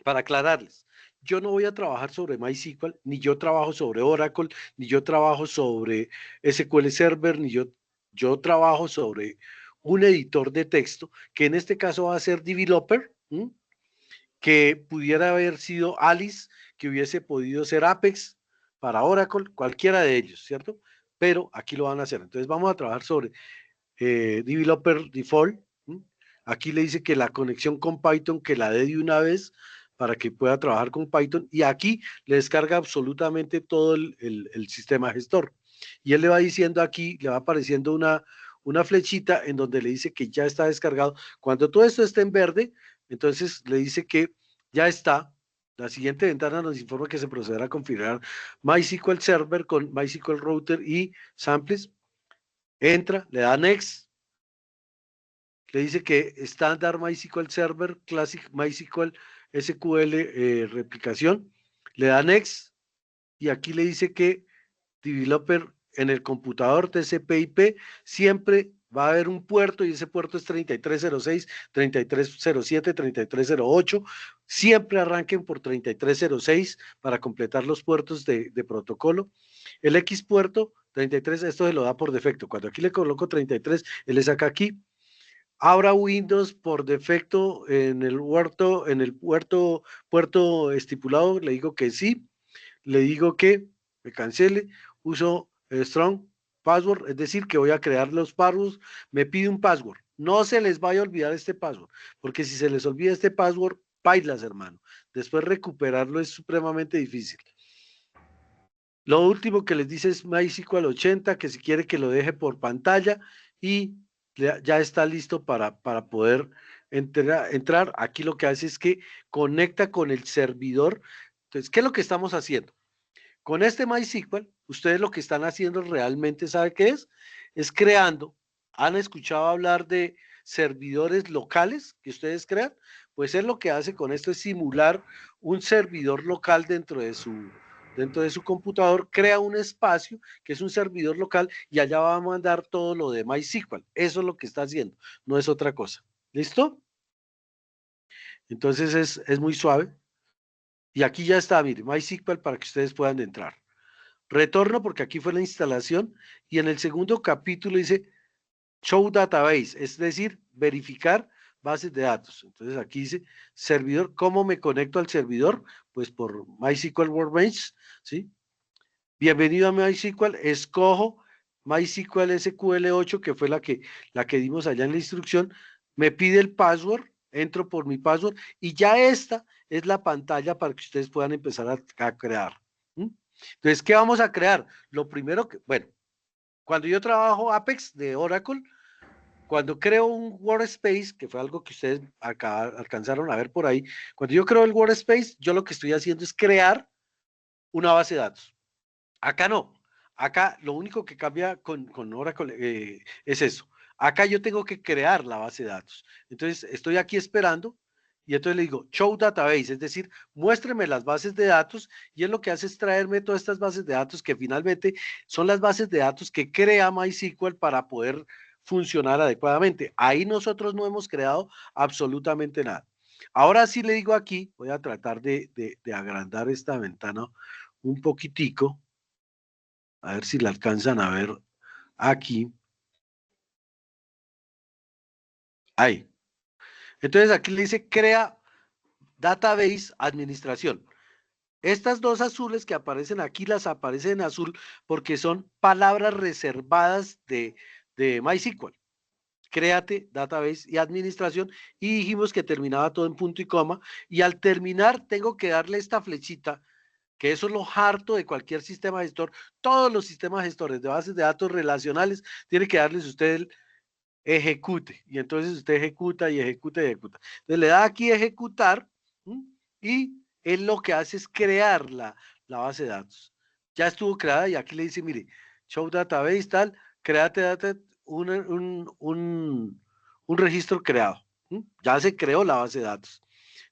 para aclararles, yo no voy a trabajar sobre MySQL, ni yo trabajo sobre Oracle, ni yo trabajo sobre SQL Server, yo trabajo sobre un editor de texto, que en este caso va a ser developer, que pudiera haber sido Alice, que hubiese podido ser Apex para Oracle, cualquiera de ellos, ¿cierto? Pero aquí lo van a hacer. Entonces vamos a trabajar sobre developer default. Aquí le dice que la conexión con Python, que la dé de una vez para que pueda trabajar con Python. Y aquí le descarga absolutamente todo el sistema gestor. Y él le va diciendo aquí, le va apareciendo una flechita en donde le dice que ya está descargado. Cuando todo esto esté en verde, entonces le dice que ya está. La siguiente ventana nos informa que se procederá a configurar MySQL Server con MySQL Router y samples. Entra, le da Next, le dice que estándar MySQL Server, Classic MySQL SQL replicación, le da Next y aquí le dice que developer en el computador TCP/IP siempre va a haber un puerto y ese puerto es 3306, 3307, 3308. Siempre arranquen por 3306 para completar los puertos de protocolo. El X puerto 33, esto se lo da por defecto. Cuando aquí le coloco 33, él le saca aquí. Abra Windows por defecto en el puerto estipulado, le digo que sí, le digo que me cancele, uso strong password, es decir, que voy a crear los passwords, me pide un password, no se les vaya a olvidar este password, porque si se les olvida este password, pailas, hermano, después recuperarlo es supremamente difícil. Lo último que les dice es MySQL 80, que si quiere que lo deje por pantalla y ya está listo para poder entrar, aquí lo que hace es que conecta con el servidor. Entonces, ¿qué es lo que estamos haciendo? Con este MySQL, ustedes lo que están haciendo realmente, ¿sabe qué es? Es creando. ¿Han escuchado hablar de servidores locales que ustedes crean? Pues él lo que hace con esto es simular un servidor local dentro de su computador, crea un espacio que es un servidor local y allá va a mandar todo lo de MySQL. Eso es lo que está haciendo, no es otra cosa. ¿Listo? Entonces es muy suave. Y aquí ya está, mire, MySQL para que ustedes puedan entrar. Retorno porque aquí fue la instalación y en el segundo capítulo dice Show Database, es decir, verificar bases de datos. Entonces aquí dice servidor, ¿cómo me conecto al servidor? Pues por MySQL Workbench, ¿sí? Bienvenido a MySQL, escojo MySQL SQL8, que fue la que dimos allá en la instrucción, me pide el password, entro por mi password y ya esta es la pantalla para que ustedes puedan empezar a crear. ¿Mm? Entonces, ¿qué vamos a crear? Lo primero que, bueno, cuando yo trabajo Apex de Oracle, cuando creo un workspace, que fue algo que ustedes acá alcanzaron a ver por ahí, cuando yo creo el workspace, yo lo que estoy haciendo es crear una base de datos. Acá no. Acá lo único que cambia con Oracle es eso. Acá yo tengo que crear la base de datos. Entonces, estoy aquí esperando y entonces le digo, show database, es decir, muéstreme las bases de datos y él lo que hace es traerme todas estas bases de datos que finalmente son las bases de datos que crea MySQL para poder funcionar adecuadamente. Ahí nosotros no hemos creado absolutamente nada. Ahora sí le digo aquí, voy a tratar de agrandar esta ventana un poquitico. A ver si la alcanzan a ver aquí. Ahí. Entonces aquí le dice crea database administración. Estas dos azules que aparecen aquí las aparecen en azul porque son palabras reservadas de MySQL. Créate, database y administración. Y dijimos que terminaba todo en punto y coma. Y al terminar tengo que darle esta flechita, que eso es lo harto de cualquier sistema gestor. Todos los sistemas gestores de bases de datos relacionales tiene que darles usted el ejecute. Y entonces usted ejecuta y ejecuta y ejecuta. Entonces le da aquí ejecutar, ¿m? Y él lo que hace es crear la base de datos. Ya estuvo creada y aquí le dice, mire, show database tal, créate data, un registro creado. ¿M? Ya se creó la base de datos.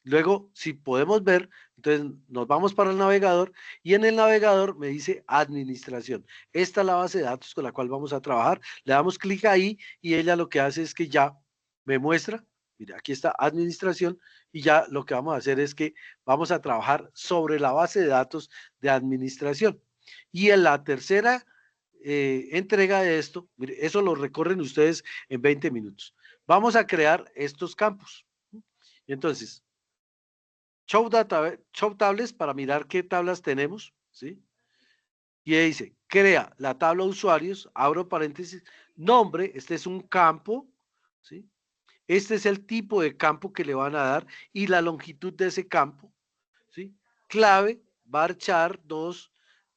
Luego, si podemos ver, entonces nos vamos para el navegador y en el navegador me dice administración. Esta es la base de datos con la cual vamos a trabajar. Le damos clic ahí y ella lo que hace es que ya me muestra, mira, aquí está administración y ya lo que vamos a hacer es que vamos a trabajar sobre la base de datos de administración. Y en la tercera entrega de esto, mire, eso lo recorren ustedes en 20 minutos. Vamos a crear estos campos. Entonces, show tables para mirar qué tablas tenemos, ¿sí? Y ahí dice, crea la tabla de usuarios, abro paréntesis, nombre, este es un campo, ¿sí? Este es el tipo de campo que le van a dar y la longitud de ese campo, ¿sí? Clave, varchar 2,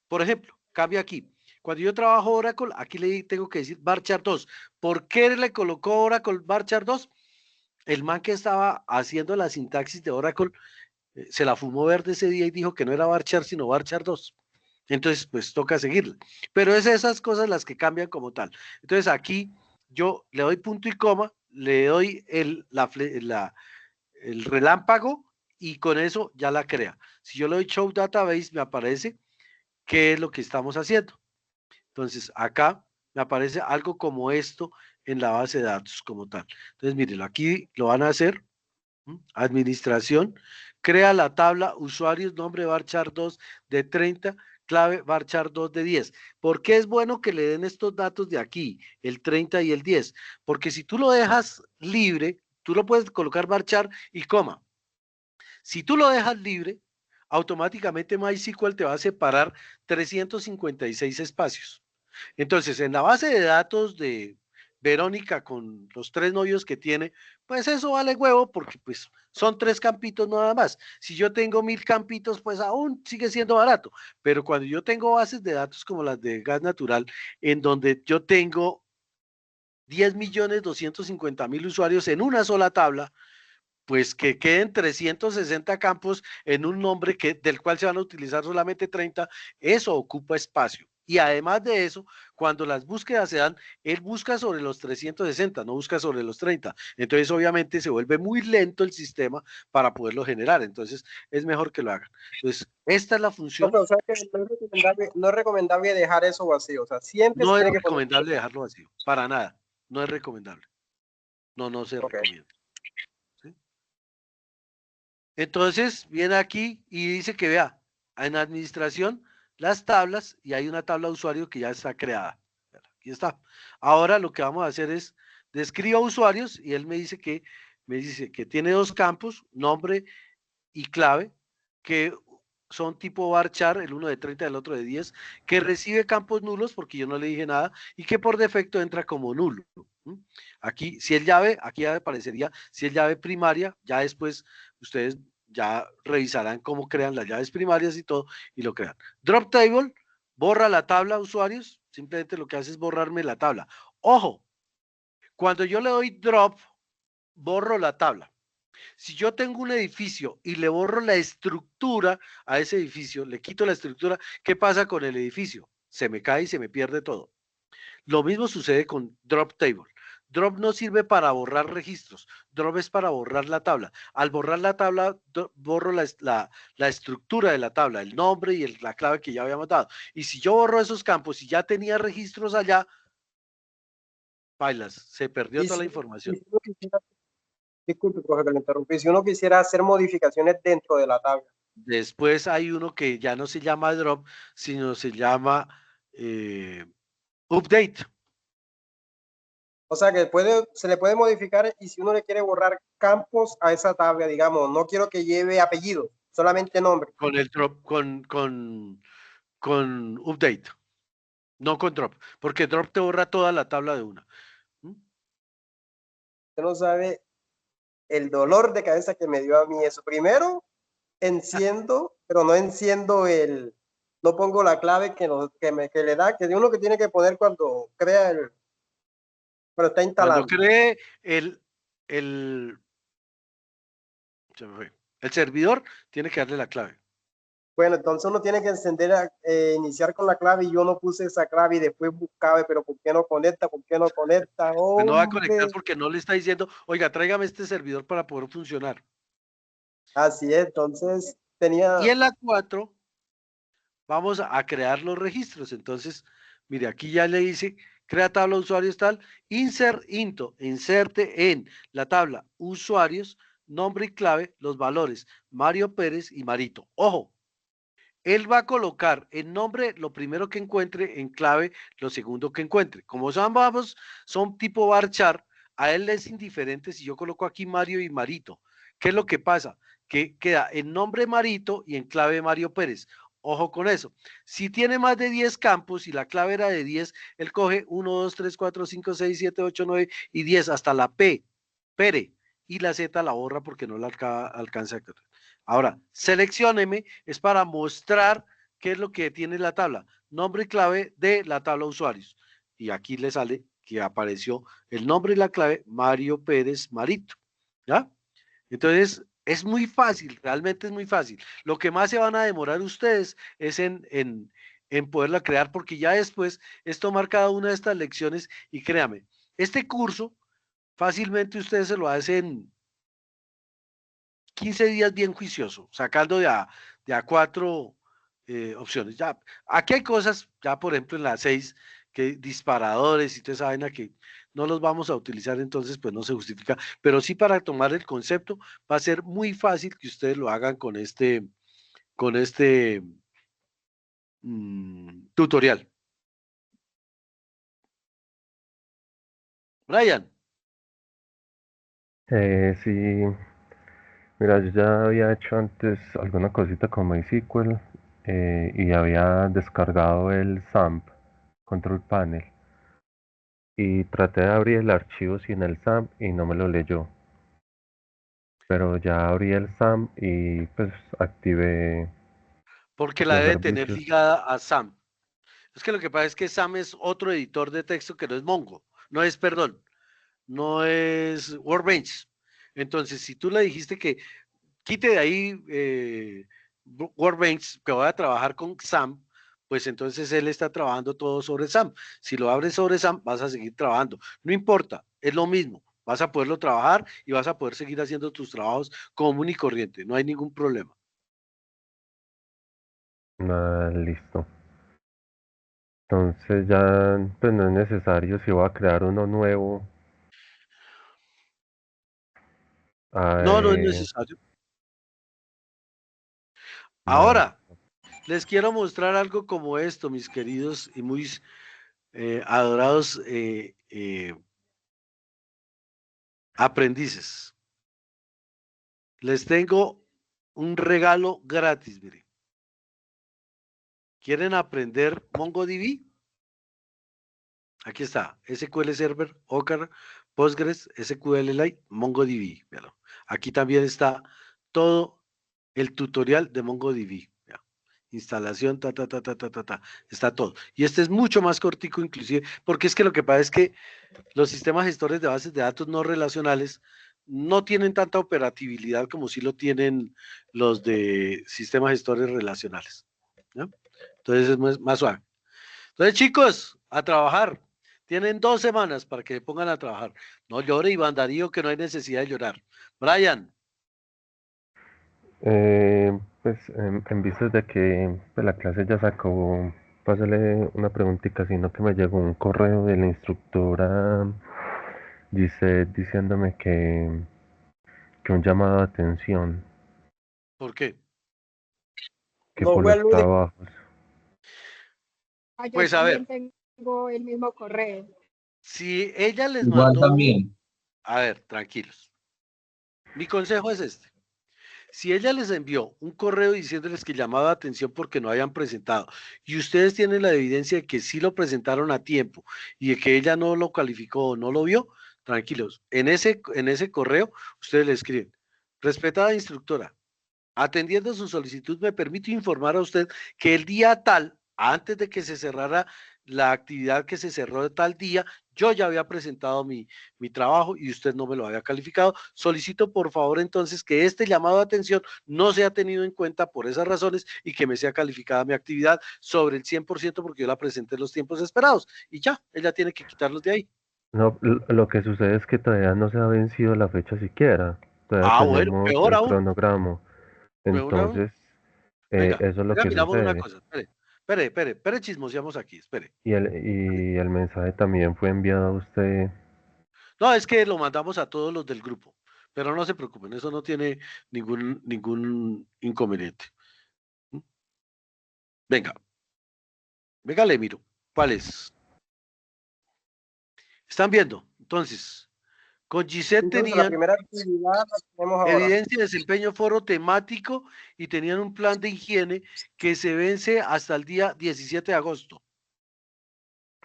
por ejemplo, cambia aquí. Cuando yo trabajo Oracle, aquí le tengo que decir varchar 2. ¿Por qué le colocó Oracle varchar 2? El man que estaba haciendo la sintaxis de Oracle se la fumó verde ese día y dijo que no era varchar sino varchar 2. Entonces, pues toca seguirla. Pero es esas cosas las que cambian como tal. Entonces aquí yo le doy punto y coma, le doy el relámpago y con eso ya la crea. Si yo le doy show database, me aparece qué es lo que estamos haciendo. Entonces acá me aparece algo como esto en la base de datos como tal. Entonces, mírenlo, aquí lo van a hacer. Administración, crea la tabla usuarios, nombre varchar 2 de 30, clave varchar 2 de 10. ¿Por qué es bueno que le den estos datos de aquí, el 30 y el 10? Porque si tú lo dejas libre, tú lo puedes colocar varchar y coma. Si tú lo dejas libre, automáticamente MySQL te va a separar 356 espacios. Entonces, en la base de datos de Verónica con los 3 novios que tiene, pues eso vale huevo porque pues son 3 campitos nada más. Si yo tengo 1000 campitos, pues aún sigue siendo barato. Pero cuando yo tengo bases de datos como las de gas natural, en donde yo tengo 10.250.000 usuarios en una sola tabla, pues que queden 360 campos en un nombre del cual se van a utilizar solamente 30, eso ocupa espacio. Y además de eso, cuando las búsquedas se dan, él busca sobre los 360, no busca sobre los 30. Entonces, obviamente, se vuelve muy lento el sistema para poderlo generar. Entonces, es mejor que lo hagan. Entonces, esta es la función. O sea que no es recomendable dejar eso vacío. O sea, siempre se No es tiene que poner. recomendable dejarlo vacío, para nada. No es recomendable. No se recomienda. ¿Sí? Entonces, viene aquí y dice que vea, en administración, las tablas, y hay una tabla de usuario que ya está creada. Aquí está. Ahora lo que vamos a hacer es, describa usuarios, y él me dice que tiene dos campos, nombre y clave, que son tipo varchar, el uno de 30 y el otro de 10, que recibe campos nulos, porque yo no le dije nada, y que por defecto entra como nulo. Aquí, si es llave, aquí ya aparecería, si es llave primaria, ya después ustedes ya revisarán cómo crean las llaves primarias y todo, y lo crean. Drop table, borra la tabla usuarios, simplemente lo que hace es borrarme la tabla. Ojo, cuando yo le doy drop, borro la tabla. Si yo tengo un edificio y le borro la estructura a ese edificio, le quito la estructura, ¿qué pasa con el edificio? Se me cae y se me pierde todo. Lo mismo sucede con drop table. Drop no sirve para borrar registros, drop es para borrar la tabla. Al borrar la tabla, borro la estructura de la tabla, el nombre y la clave que ya habíamos dado. Y si yo borro esos campos y ya tenía registros allá, bailas, se perdió Y toda la si, información. uno quisiera, disculpe, profe, que le interrumpí. Si uno quisiera hacer modificaciones dentro de la tabla. Después hay uno que ya no se llama drop, sino se llama update. O sea que se le puede modificar y si uno le quiere borrar campos a esa tabla, digamos, no quiero que lleve apellido, solamente nombre. Con el drop, con update, no con drop, porque drop te borra toda la tabla de una. Usted no sabe el dolor de cabeza que me dio a mí eso. Primero, enciendo, pero no enciendo no pongo la clave que le da, que de uno que tiene que poner cuando crea cuando está Cuando instalando. cree el, se me fue, el servidor, tiene que darle la clave. Bueno, entonces uno tiene que iniciar con la clave y yo no puse esa clave y después buscaba, pero ¿por qué no conecta? ¿Por qué no conecta? Pues no va a conectar Hombre. porque no le está diciendo, oiga, tráigame este servidor para poder funcionar. Así es, entonces Y en la 4 vamos a crear los registros. Entonces, mire, aquí ya le dice, crea tabla de usuarios tal, inserte en la tabla usuarios, nombre y clave, los valores, Mario Pérez y Marito. Ojo, él va a colocar en nombre lo primero que encuentre, en clave lo segundo que encuentre. Como son tipo varchar, a él le es indiferente si yo coloco aquí Mario y Marito. ¿Qué es lo que pasa? Que queda en nombre Marito y en clave Mario Pérez. Ojo con eso. Si tiene más de 10 campos y la clave era de 10, él coge 1, 2, 3, 4, 5, 6, 7, 8, 9 y 10 hasta la P, Pere, y la Z la borra porque no la alcanza a. Ahora, seleccióneme es para mostrar qué es lo que tiene la tabla. Nombre y clave de la tabla usuarios. Y aquí le sale que apareció el nombre y la clave Mario Pérez Marito. ¿Ya? Entonces, es muy fácil, realmente es muy fácil. Lo que más se van a demorar ustedes es en poderla crear, porque ya después es tomar cada una de estas lecciones y créame, este curso fácilmente ustedes se lo hacen 15 días bien juicioso, sacando de a 4 opciones. Ya, aquí hay cosas, ya por ejemplo en la 6 que disparadores y toda esa vaina que no los vamos a utilizar, entonces pues no se justifica, pero sí para tomar el concepto va a ser muy fácil que ustedes lo hagan con este tutorial. Brian, Sí, mira, yo ya había hecho antes alguna cosita con MySQL y había descargado el XAMPP, Control Panel, y traté de abrir el archivo sin el XAMPP y no me lo leyó. Pero ya abrí el XAMPP y pues activé porque la los debe tener servicios. ligada a SAM. Es que lo que pasa es que SAM es otro editor de texto que no es Mongo. perdón, no es Workbench. Entonces, si tú le dijiste que quite de ahí Workbench, que voy a trabajar con SAM, pues entonces él está trabajando todo sobre SAM. Si lo abres sobre SAM, vas a seguir trabajando. No importa, es lo mismo. Vas a poderlo trabajar y vas a poder seguir haciendo tus trabajos común y corriente. No hay ningún problema. Listo. Entonces ya pues no es necesario si voy a crear uno nuevo. No, no es eh, necesario. nah, Ahora, les quiero mostrar algo como esto, mis queridos y muy adorados aprendices. Les tengo un regalo gratis, mire. ¿Quieren aprender MongoDB? Aquí está, SQL Server, OCR, Postgres, SQLite, MongoDB. Véalo. Aquí también está todo el tutorial de MongoDB. Vea. Instalación, está todo. Y este es mucho más cortico inclusive, porque es que lo que pasa es que los sistemas gestores de bases de datos no relacionales no tienen tanta operatividad como sí lo tienen los de sistemas gestores relacionales, ¿no? Entonces es más suave. Entonces, chicos, a trabajar. Tienen 2 semanas para que se pongan a trabajar. No llore, Iván Darío, que no hay necesidad de llorar. Brian, pues en vistas de que pues, la clase ya sacó, pásale una preguntita, sino que me llegó un correo de la instructora dice diciéndome que un llamado de atención, ¿por qué? que No por fue el los único. trabajos. Ah, yo Pues a ver, también tengo el mismo correo. si ella les Igual mandó, también. a ver, tranquilos. Mi consejo es este. Si ella les envió un correo diciéndoles que llamaba de atención porque no habían presentado y ustedes tienen la evidencia de que sí lo presentaron a tiempo y de que ella no lo calificó o no lo vio, tranquilos. En ese correo ustedes le escriben, respetada instructora, atendiendo su solicitud, me permito informar a usted que el día tal, antes de que se cerrara la actividad que se cerró de tal día, yo ya había presentado mi trabajo y usted no me lo había calificado. Solicito por favor entonces que este llamado de atención no sea tenido en cuenta por esas razones y que me sea calificada mi actividad sobre el 100% porque yo la presenté en los tiempos esperados. Y ya, ella tiene que quitarlos de ahí. No, lo que sucede es que todavía no se ha vencido la fecha siquiera. Todavía Ah, bueno, tenemos peor el aún, cronograma. peor aún. Entonces, Venga, eso es lo venga, que miramos una sucede. cosa. Espere, chismoseamos aquí, espere. Y el mensaje también fue enviado a usted. No, es que lo mandamos a todos los del grupo, pero no se preocupen, eso no tiene ningún inconveniente. ¿Mm? Venga, venga, le miro. ¿Cuál es? ¿Están viendo? Entonces, con Gisette Entonces, la tenían primera actividad la tenemos ahora. evidencia de desempeño foro temático y tenían un plan de higiene que se vence hasta el día 17 de agosto.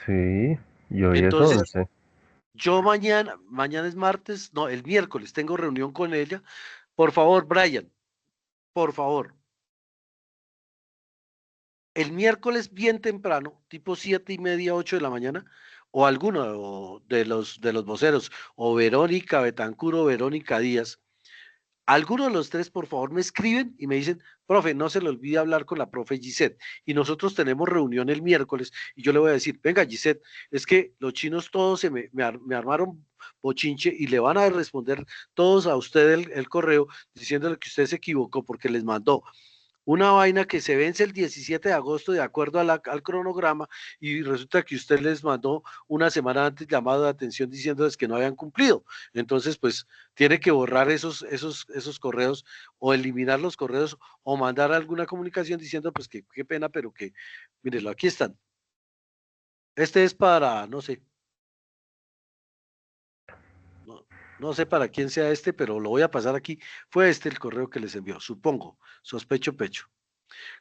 Sí, y hoy es Entonces, 11. yo mañana es martes, no, el miércoles tengo reunión con ella. Por favor, Brian, por favor, el miércoles bien temprano, tipo 7:30, 8 de la mañana, o alguno de los voceros, o Verónica Betancur o Verónica Díaz, alguno de los tres, por favor, me escriben y me dicen, profe, no se le olvide hablar con la profe Gisette. Y nosotros tenemos reunión el miércoles y yo le voy a decir, venga, Gisette, es que los chinos todos me armaron bochinche y le van a responder todos a usted el correo diciéndole que usted se equivocó porque les mandó una vaina que se vence el 17 de agosto de acuerdo al cronograma y resulta que usted les mandó una semana antes llamado de atención diciéndoles que no habían cumplido. Entonces, pues tiene que borrar esos correos o eliminar los correos o mandar alguna comunicación diciendo pues que qué pena, pero que, mírenlo, aquí están. Este es para, no sé, no, no sé para quién sea este, pero lo voy a pasar aquí. Fue este el correo que les envió, supongo, sospecho pecho.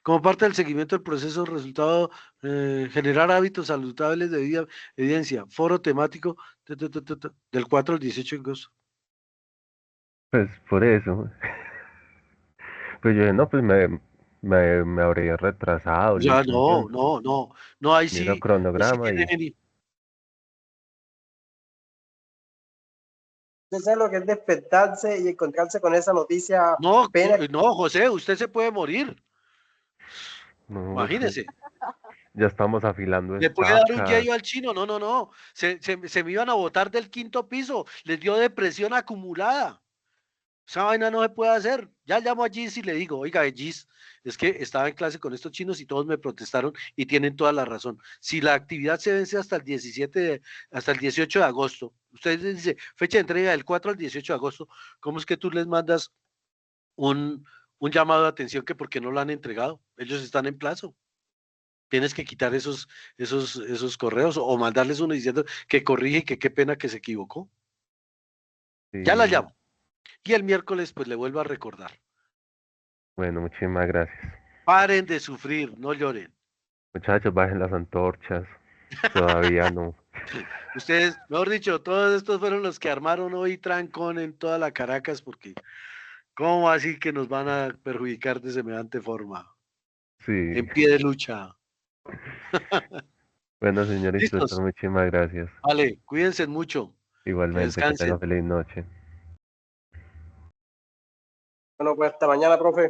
Como parte del seguimiento del proceso, resultado, generar hábitos saludables de vida, evidencia, foro temático del 4 al 18 de agosto. Pues por eso. Pues yo no, pues me habría retrasado, Ya, listo, no, ¿entiendes? no, no, no, ahí Miro sí cronograma y tienen, Usted sabe lo que es despertarse y encontrarse con esa noticia. No, Pena. no, José, usted se puede morir. No, Imagínese. ya estamos afilando ¿Le puede dar un estacas. yeyo al chino? No, no, no. Se me iban a botar del 5.º piso. Les dio depresión acumulada. Esa vaina no se puede hacer. Ya llamo a Gis y le digo, oiga, Gis, es que estaba en clase con estos chinos y todos me protestaron y tienen toda la razón. Si la actividad se vence hasta el 18 de agosto, usted dice fecha de entrega del 4 al 18 de agosto, ¿cómo es que tú les mandas un llamado de atención que porque no lo han entregado? Ellos están en plazo. Tienes que quitar esos correos o mandarles uno diciendo que corrige y que qué pena que se equivocó. Ya la Sí. llamo. Y el miércoles pues le vuelvo a recordar. Bueno, muchísimas gracias. Paren de sufrir, no lloren. Muchachos, bajen las antorchas. Todavía no. Ustedes, mejor dicho, todos estos fueron los que armaron hoy trancón en toda la Caracas porque ¿cómo así que nos van a perjudicar de semejante forma? Sí. En pie de lucha. Bueno, señor instructor, ¿Listos? muchísimas gracias. Vale, cuídense mucho. Que Igualmente, que tenga descansen. feliz noche. Bueno, pues hasta mañana, profe.